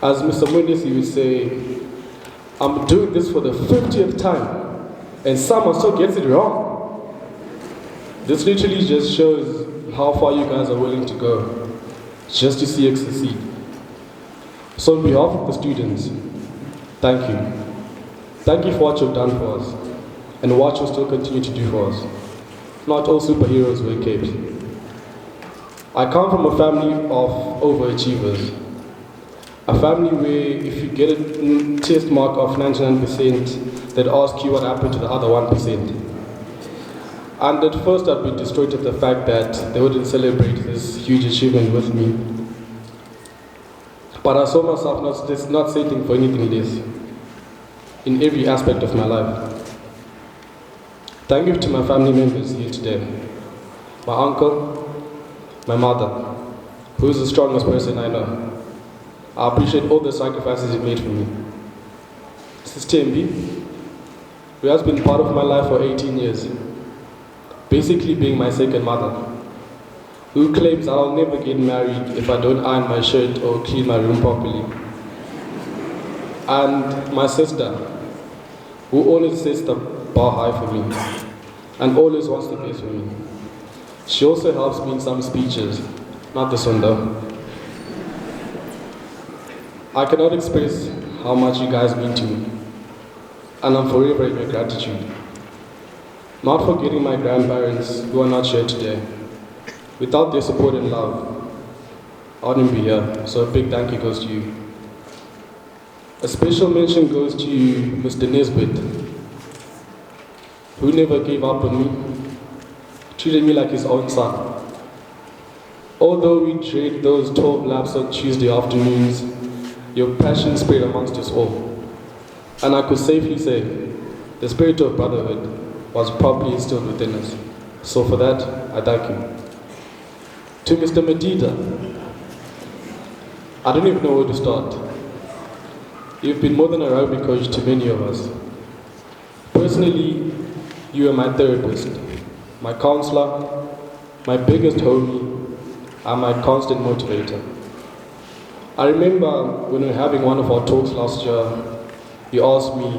As Mr. Mwendesi would say, I'm doing this for the 50th time, and someone still gets it wrong. This literally just shows how far you guys are willing to go, just to see us succeed. So on behalf of the students, thank you. Thank you for what you've done for us, and what you'll still continue to do for us. Not all superheroes wear capes. I come from a family of overachievers. A family where if you get a test mark of 99%, they'd ask you what happened to the other 1%. And at first I'd be destroyed at the fact that they wouldn't celebrate this huge achievement with me. But I saw myself not settling for anything less in every aspect of my life. Thank you to my family members here today. My uncle, my mother, who is the strongest person I know. I appreciate all the sacrifices you've made for me. Sister Tembi, who has been part of my life for 18 years, basically being my second mother, who claims I'll never get married if I don't iron my shirt or clean my room properly. And my sister, who always sets the bar high for me, and always wants the best for me. She also helps me in some speeches, not this one though. I cannot express how much you guys mean to me, and I'm forever in your gratitude. Not forgetting my grandparents who are not here today. Without their support and love, I wouldn't be here, so a big thank you goes to you. A special mention goes to you, Mr. Nesbitt, who never gave up on me, treated me like his own son. Although we trained those 12 laps on Tuesday afternoons, your passion spread amongst us all. And I could safely say, the spirit of brotherhood was probably instilled within us. So for that, I thank you. To Mr. Medida, I don't even know where to start. You've been more than a rugby coach to many of us. Personally, you are my therapist, my counselor, my biggest homie, and my constant motivator. I remember when we were having one of our talks last year, you asked me,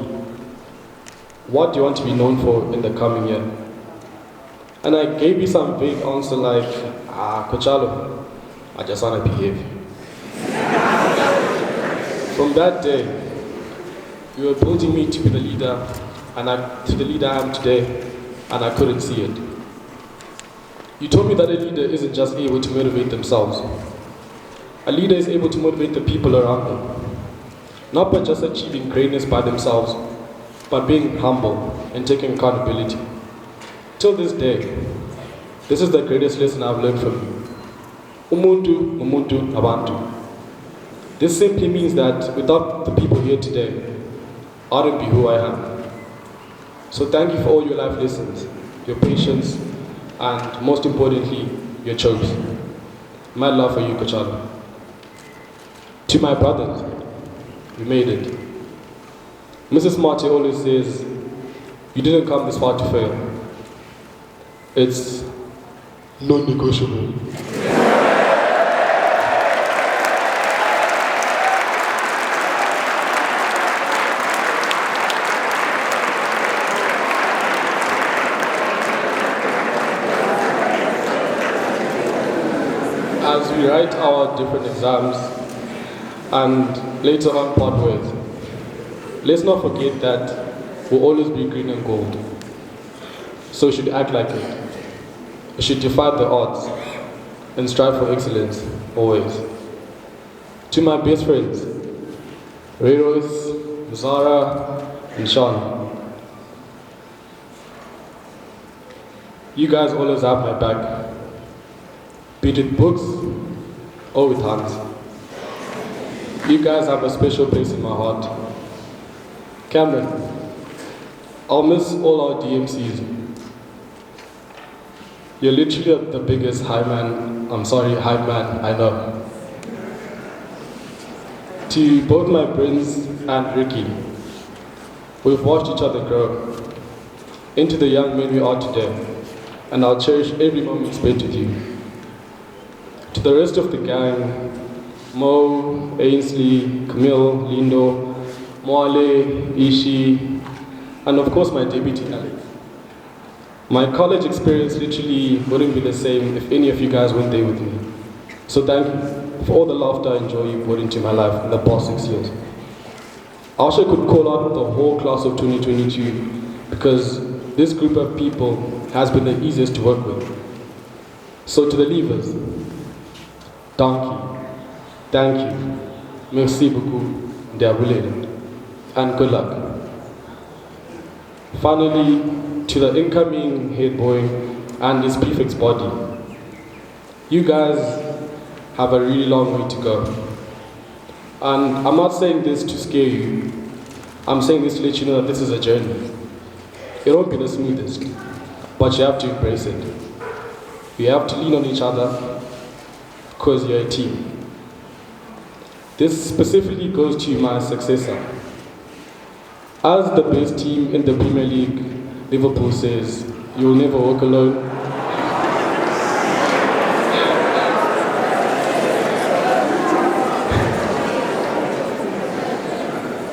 what do you want to be known for in the coming year? And I gave you some vague answer like, Kochalo, I just want to behave. From that day, you were building me to be the leader, to the leader I am today, and I couldn't see it. You told me that a leader isn't just able to motivate themselves. A leader is able to motivate the people around them, not by just achieving greatness by themselves, but being humble and taking accountability. Till this day, this is the greatest lesson I've learned from you. Umuntu, umuntu, abantu. This simply means that without the people here today, I wouldn't be who I am. So thank you for all your life lessons, your patience, and most importantly, your chokes. My love for you, Kochalo. To my brothers, you made it. Mrs. Marty always says, you didn't come this far to fail. It's non-negotiable. As we write our different exams and later on part ways, let's not forget that we'll always be green and gold. So we should act like it. We should defy the odds and strive for excellence, always. To my best friends, Reros, Zara, and Sean, you guys always have my back, be it with books or with hands. You guys have a special place in my heart. Cameron, I'll miss all our DMCs. You're literally the biggest hype man I know. To both my friends and Ricky, we've watched each other grow into the young men we are today, and I'll cherish every moment spent with you. To the rest of the gang, Mo, Ainsley, Camille, Lindo, Moale, Ishi, and of course my deputy Alex. My college experience literally wouldn't be the same if any of you guys weren't there with me. So thank you for all the laughter and joy you brought into my life in the past 6 years. I also could call out the whole class of 2022 because this group of people has been the easiest to work with. So to the leavers, thank you, merci beaucoup, and good luck. Finally, to the incoming head boy and his prefect's body, you guys have a really long way to go. And I'm not saying this to scare you, I'm saying this to let you know that this is a journey. It won't be the smoothest, but you have to embrace it. You have to lean on each other because you're a team. This specifically goes to my successor. As the best team in the Premier League, Liverpool says, "You'll never walk alone."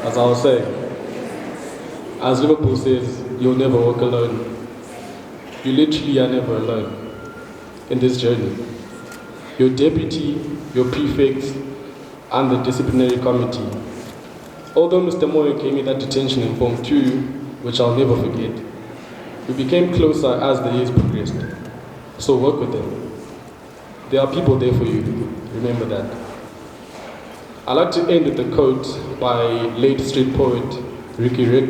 As I was saying, as Liverpool says, "You'll never walk alone." You literally are never alone in this journey. Your deputy, your prefects, and the disciplinary committee. Although Mr. Moyo gave me that detention in Form 2, which I'll never forget, we became closer as the years progressed. So work with them. There are people there for you. Remember that. I like to end with a quote by late street poet Ricky Rick.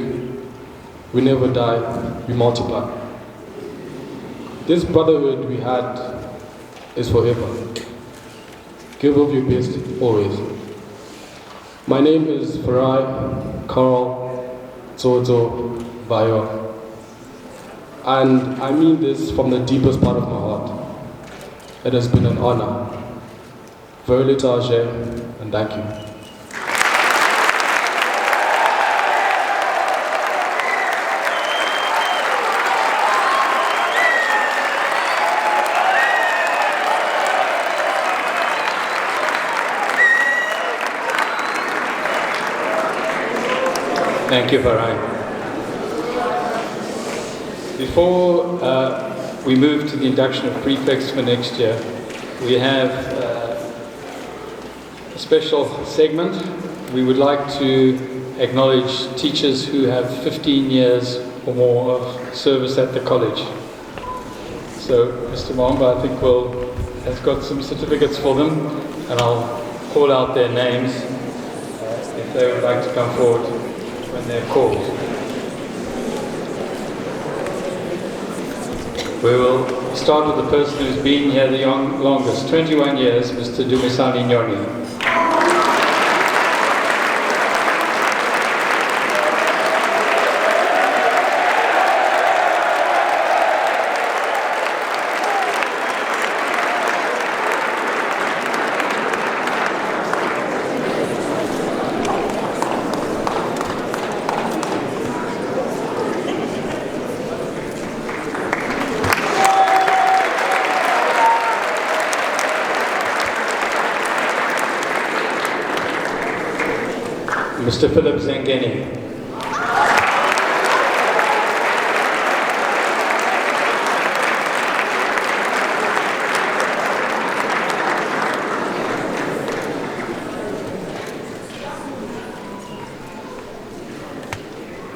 "We never die, we multiply." This brotherhood we had is forever. Give of your best, always. My name is Farai Carl Zozo Bayo, and I mean this from the deepest part of my heart. It has been an honor. Very little and thank you. Thank you, Farai. Before we move to the induction of prefects for next year, we have a special segment. We would like to acknowledge teachers who have 15 years or more of service at the college. So Mr. Mwamba, I think has got some certificates for them, and I'll call out their names if they would like to come forward when they're called. We will start with the person who's been here the longest, 21 years, Mr. Dumisani Nyoni. Mr. Philip Zengeni.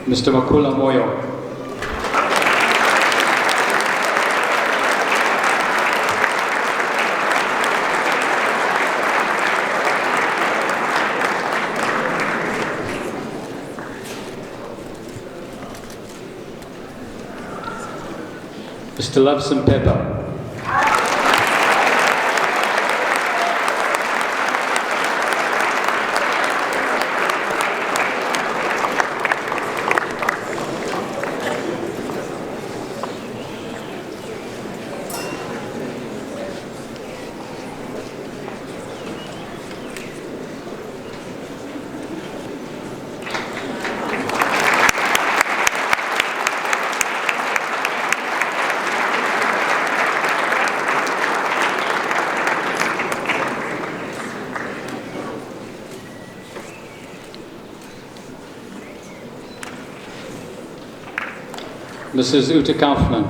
Mr. Makula Moyo. Mr. Loveson Pepper. Mrs. Ute Kaufmann.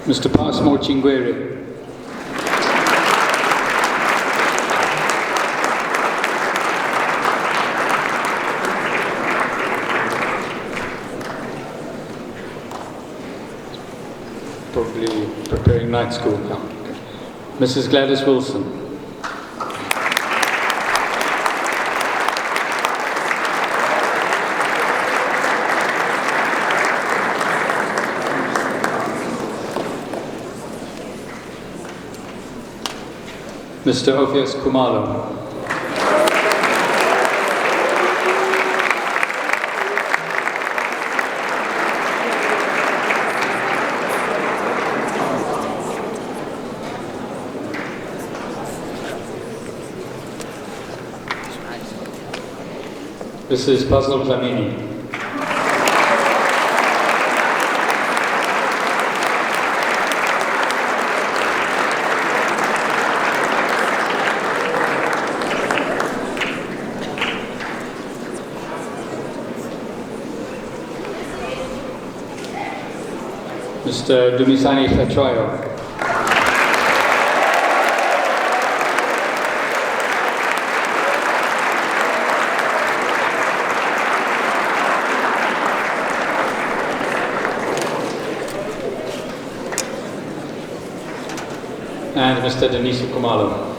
Mr. Passmore Chingwere. Probably preparing night school now. Mrs. Gladys Wilson. Mr. Ophias Kumalo. Mrs. Puzzle Dlamini. Mr. Dumisani Khatrayo. And Mr. Denise Kumalo.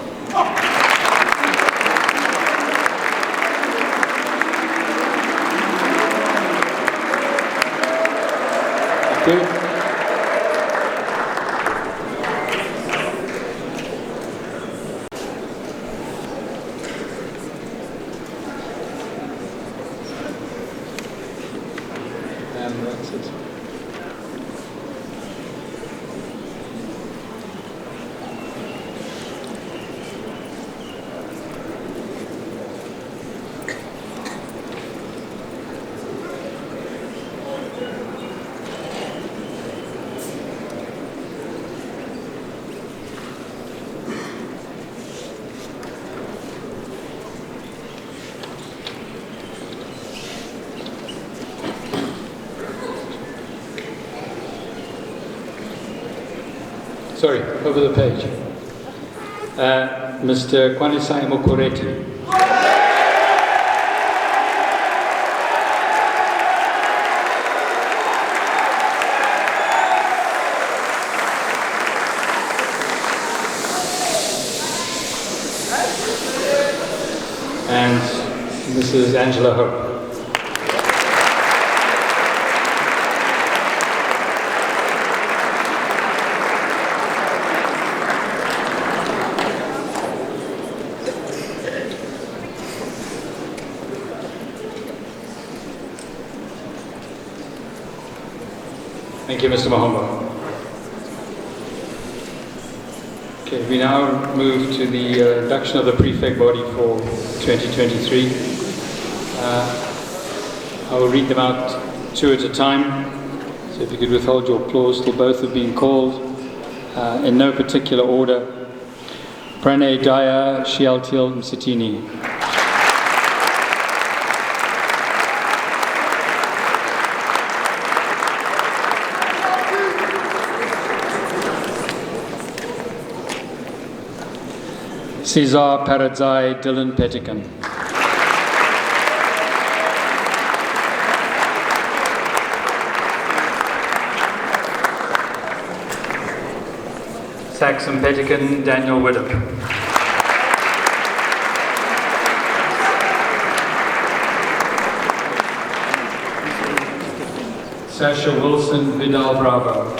Thank you. And that's it. Sorry, over the page. Mr. Kwanisai Mokoreti. And Mrs. Angela Hope. Thank you, Mr. Mahomba. Okay, we now move to the induction of the prefect body for 2023. I will read them out two at a time. So if you could withhold your applause till both have been called, in no particular order. Pranay Daya Shialtil Msitini. Cesar Paradzai Dylan Petikan. Saxon Petikan Daniel Widdup. Sasha Wilson Vidal Bravo.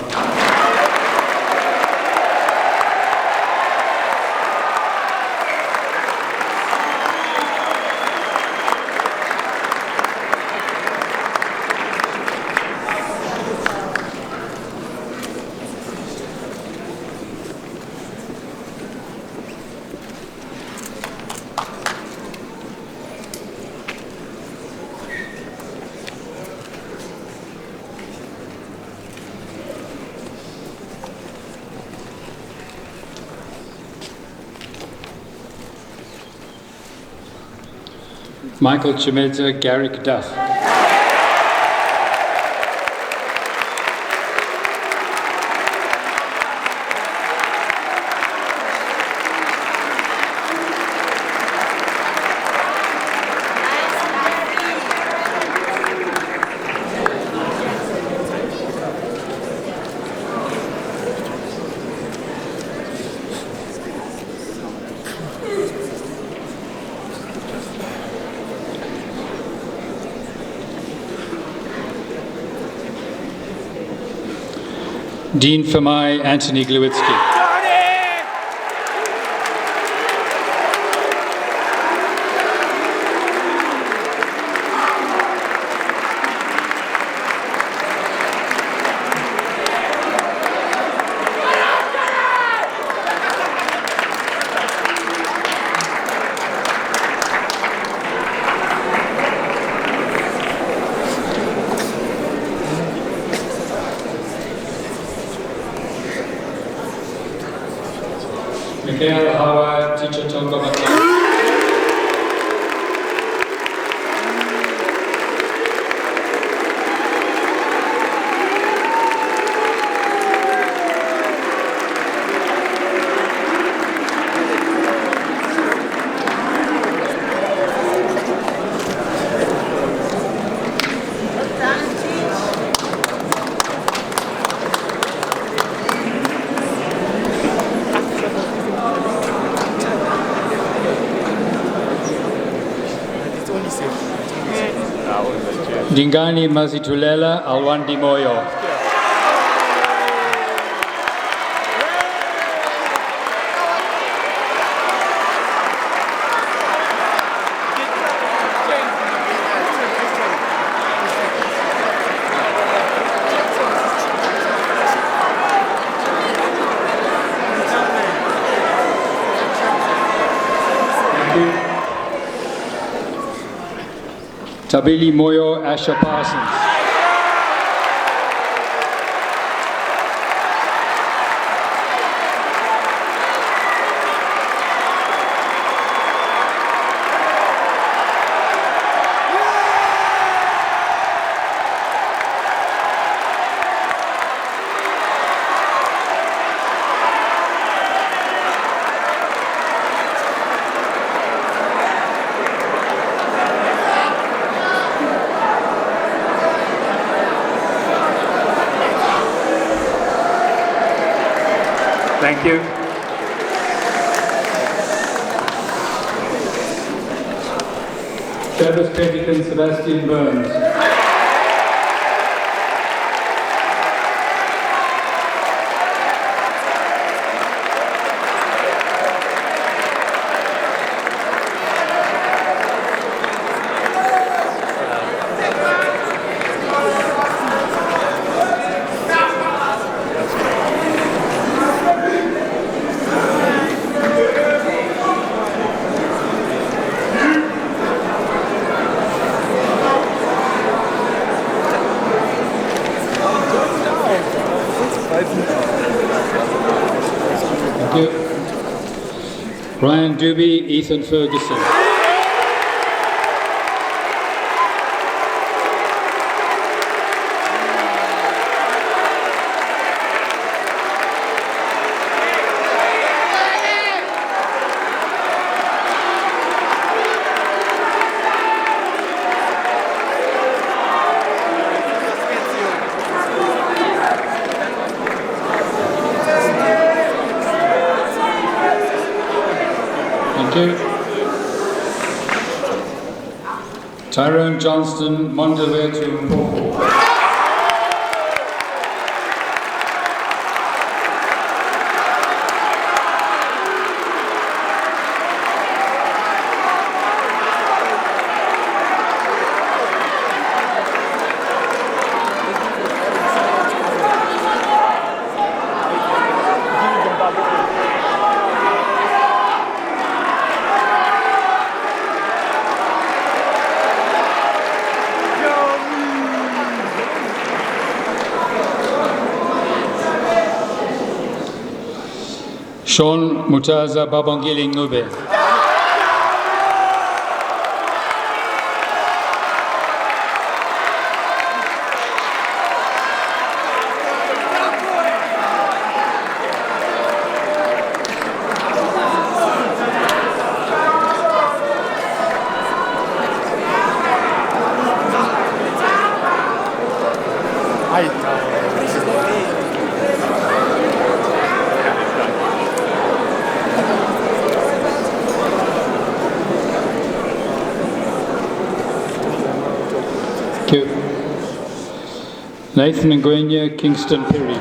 Michael Chimedza, Garrick Duff. Dean Famai, Anthony Glowitsky. Michael Howard, teacher Tonga Matang. Dingani Mazitulela, Alwandi Moyo. Tabili Moyo, Asha Parsons. Thank you. Travis Pettican, Sebastian Burns. Thank you. Ryan Doobie, Ethan Ferguson. Thank you. Tyrone Johnston, Mondovetu Mpopo. Sean Mutaza Babangili Ngube. Nathan Ngwenya, Kingston Perry.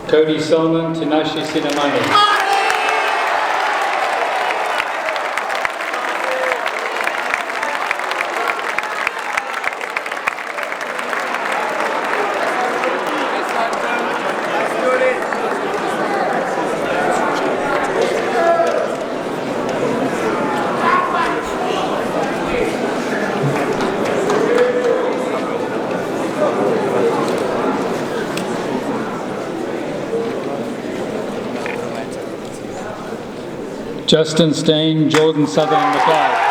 Cody Solomon, Tinashe Sinamani. Justin Stain, Jordan Sutherland McLeod.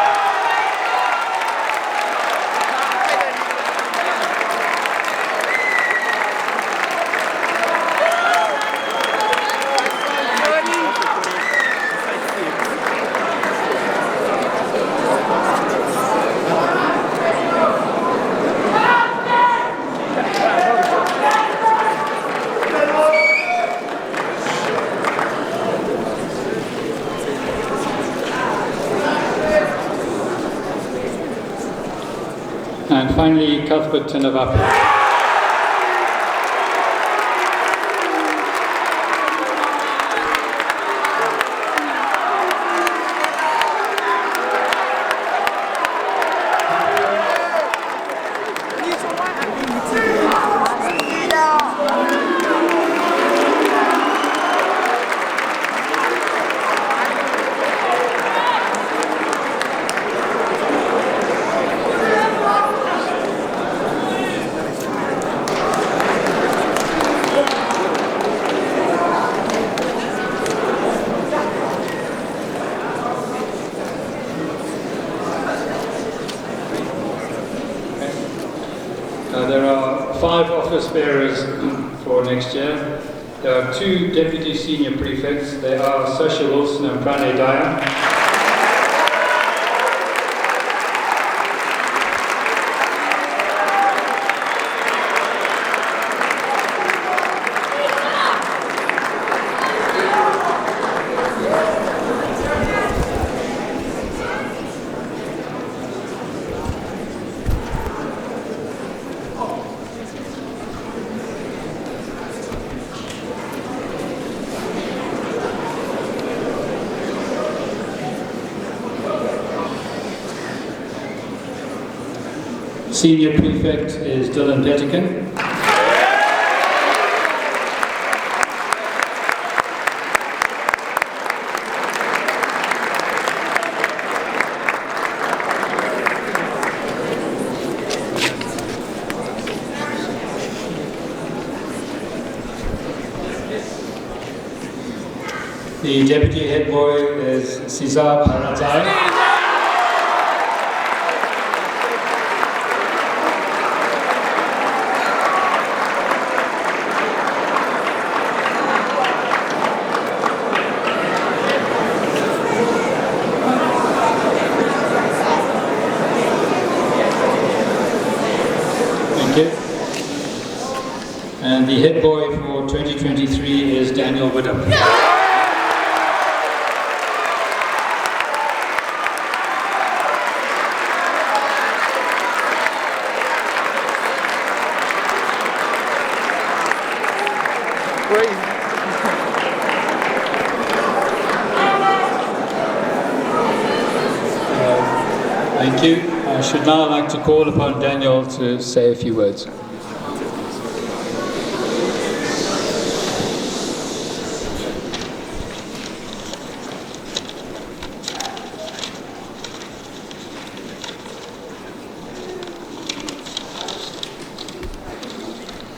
And finally, Cuthbert Tinavapu. There are 5 office bearers for next year. There are 2 deputy senior prefects. They are Sasha Wilson and Pranay Daya. Senior Prefect is Dylan Pettican. The Deputy Head Boy is Cesar Paratai. And the head boy for 2023 is Daniel Widham. Thank you. I should now like to call upon Daniel to say a few words.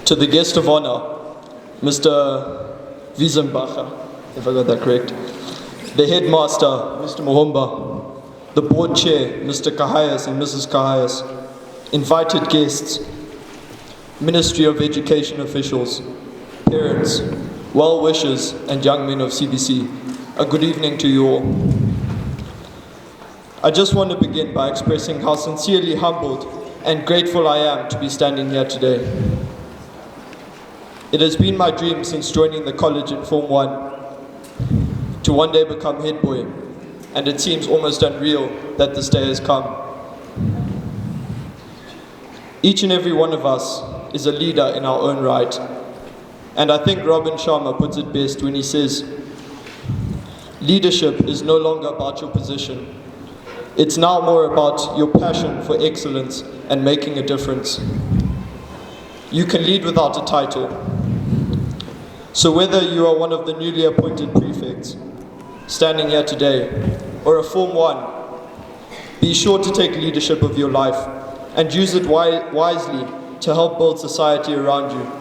To the guest of honor, Mr. Wiesenbacher, if I got that correct, the headmaster, Mr. Mohomba, the board chair, Mr. Kahayas and Mrs. Kahayas, invited guests, Ministry of Education officials, parents, well-wishers, and young men of CBC, a good evening to you all. I just want to begin by expressing how sincerely humbled and grateful I am to be standing here today. It has been my dream since joining the college in Form 1 to one day become head boy, and it seems almost unreal that this day has come. Each and every one of us is a leader in our own right, and I think Robin Sharma puts it best when he says, leadership is no longer about your position. It's now more about your passion for excellence and making a difference. You can lead without a title. So whether you are one of the newly appointed prefects, standing here today, or a Form 1, be sure to take leadership of your life and use it wisely to help build society around you.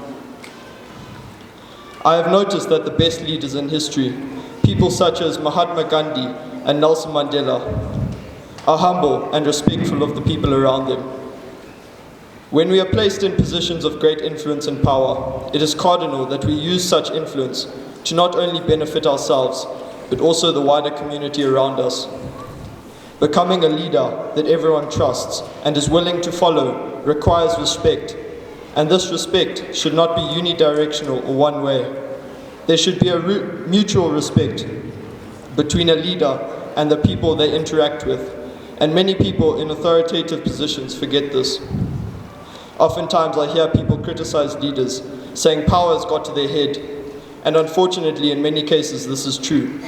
I have noticed that the best leaders in history, people such as Mahatma Gandhi and Nelson Mandela, are humble and respectful of the people around them. When we are placed in positions of great influence and power, it is cardinal that we use such influence to not only benefit ourselves, but also the wider community around us. Becoming a leader that everyone trusts and is willing to follow requires respect, and this respect should not be unidirectional or one way. There should be a mutual respect between a leader and the people they interact with, and many people in authoritative positions forget this. Oftentimes I hear people criticize leaders, saying power has got to their head, and unfortunately in many cases this is true.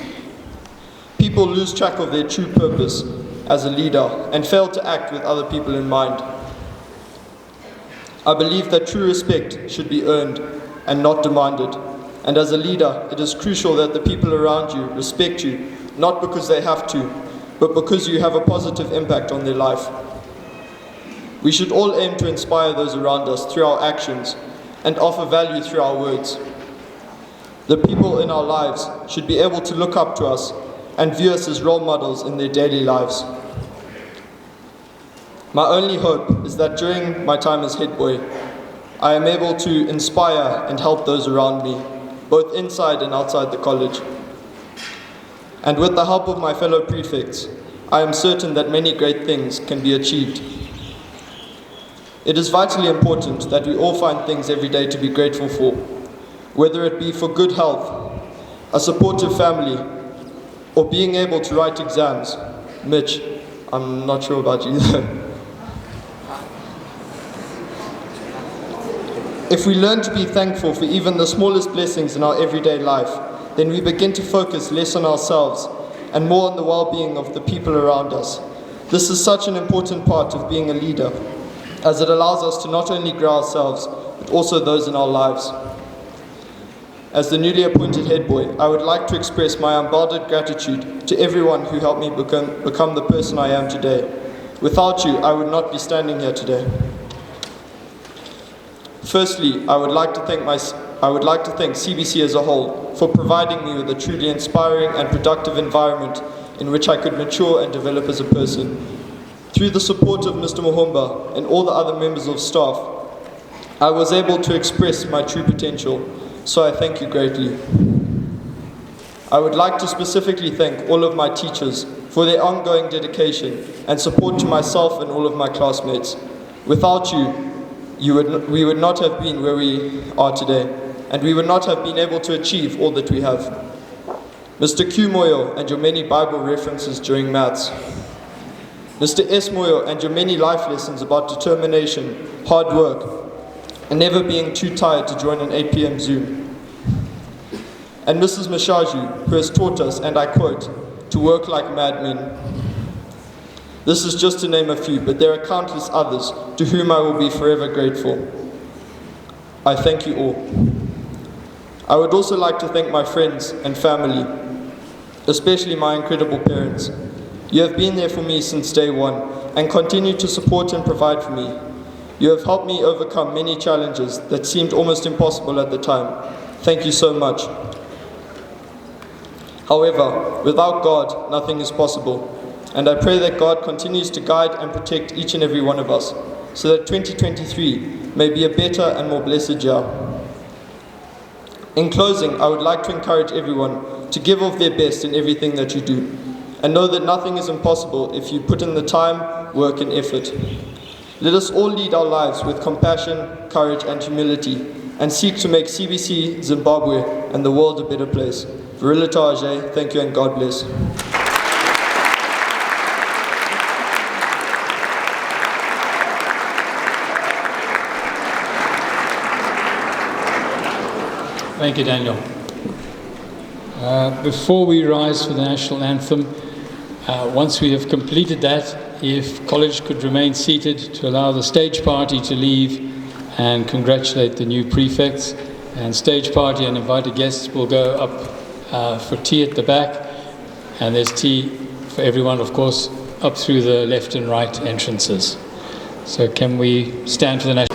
People lose track of their true purpose as a leader and fail to act with other people in mind. I believe that true respect should be earned and not demanded, and as a leader it is crucial that the people around you respect you, not because they have to, but because you have a positive impact on their life. We should all aim to inspire those around us through our actions and offer value through our words. The people in our lives should be able to look up to us and view us as role models in their daily lives. My only hope is that during my time as head boy, I am able to inspire and help those around me, both inside and outside the college. And with the help of my fellow prefects, I am certain that many great things can be achieved. It is vitally important that we all find things every day to be grateful for, whether it be for good health, a supportive family, or being able to write exams. Mitch, I'm not sure about you though. If we learn to be thankful for even the smallest blessings in our everyday life, then we begin to focus less on ourselves and more on the well-being of the people around us. This is such an important part of being a leader, as it allows us to not only grow ourselves, but also those in our lives. As the newly appointed head boy, I would like to express my unbounded gratitude to everyone who helped me become the person I am today. Without you, I would not be standing here today. Firstly, I would like to thank CBC as a whole for providing me with a truly inspiring and productive environment in which I could mature and develop as a person. Through the support of Mr. Muhumba and all the other members of staff, I was able to express my true potential, so I thank you greatly. I would like to specifically thank all of my teachers for their ongoing dedication and support to myself and all of my classmates. Without you, we would not have been where we are today, and we would not have been able to achieve all that we have. Mr. Q Moyo and your many Bible references during maths. Mr. S Moyo and your many life lessons about determination, hard work, and never being too tired to join an 8 p.m. Zoom. And Mrs. Mashaju, who has taught us, and I quote, to work like madmen. This is just to name a few, but there are countless others to whom I will be forever grateful. I thank you all. I would also like to thank my friends and family, especially my incredible parents. You have been there for me since day one and continue to support and provide for me. You have helped me overcome many challenges that seemed almost impossible at the time. Thank you so much. However, without God, nothing is possible. and I pray that God continues to guide and protect each and every one of us, so that 2023 may be a better and more blessed year. In closing, I would like to encourage everyone to give of their best in everything that you do, and know that nothing is impossible if you put in the time, work and effort. Let us all lead our lives with compassion, courage and humility, and seek to make CBC, Zimbabwe and the world a better place. Virilita Ajay, thank you and God bless. Thank you, Daniel. Before we rise for the national anthem, once we have completed that, if college could remain seated to allow the stage party to leave and congratulate the new prefects. And stage party and invited guests will go up for tea at the back. And there's tea for everyone, of course, up through the left and right entrances. So can we stand for the national?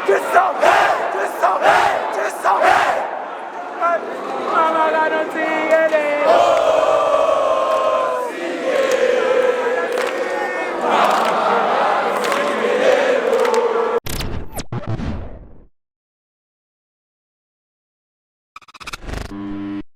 Get some!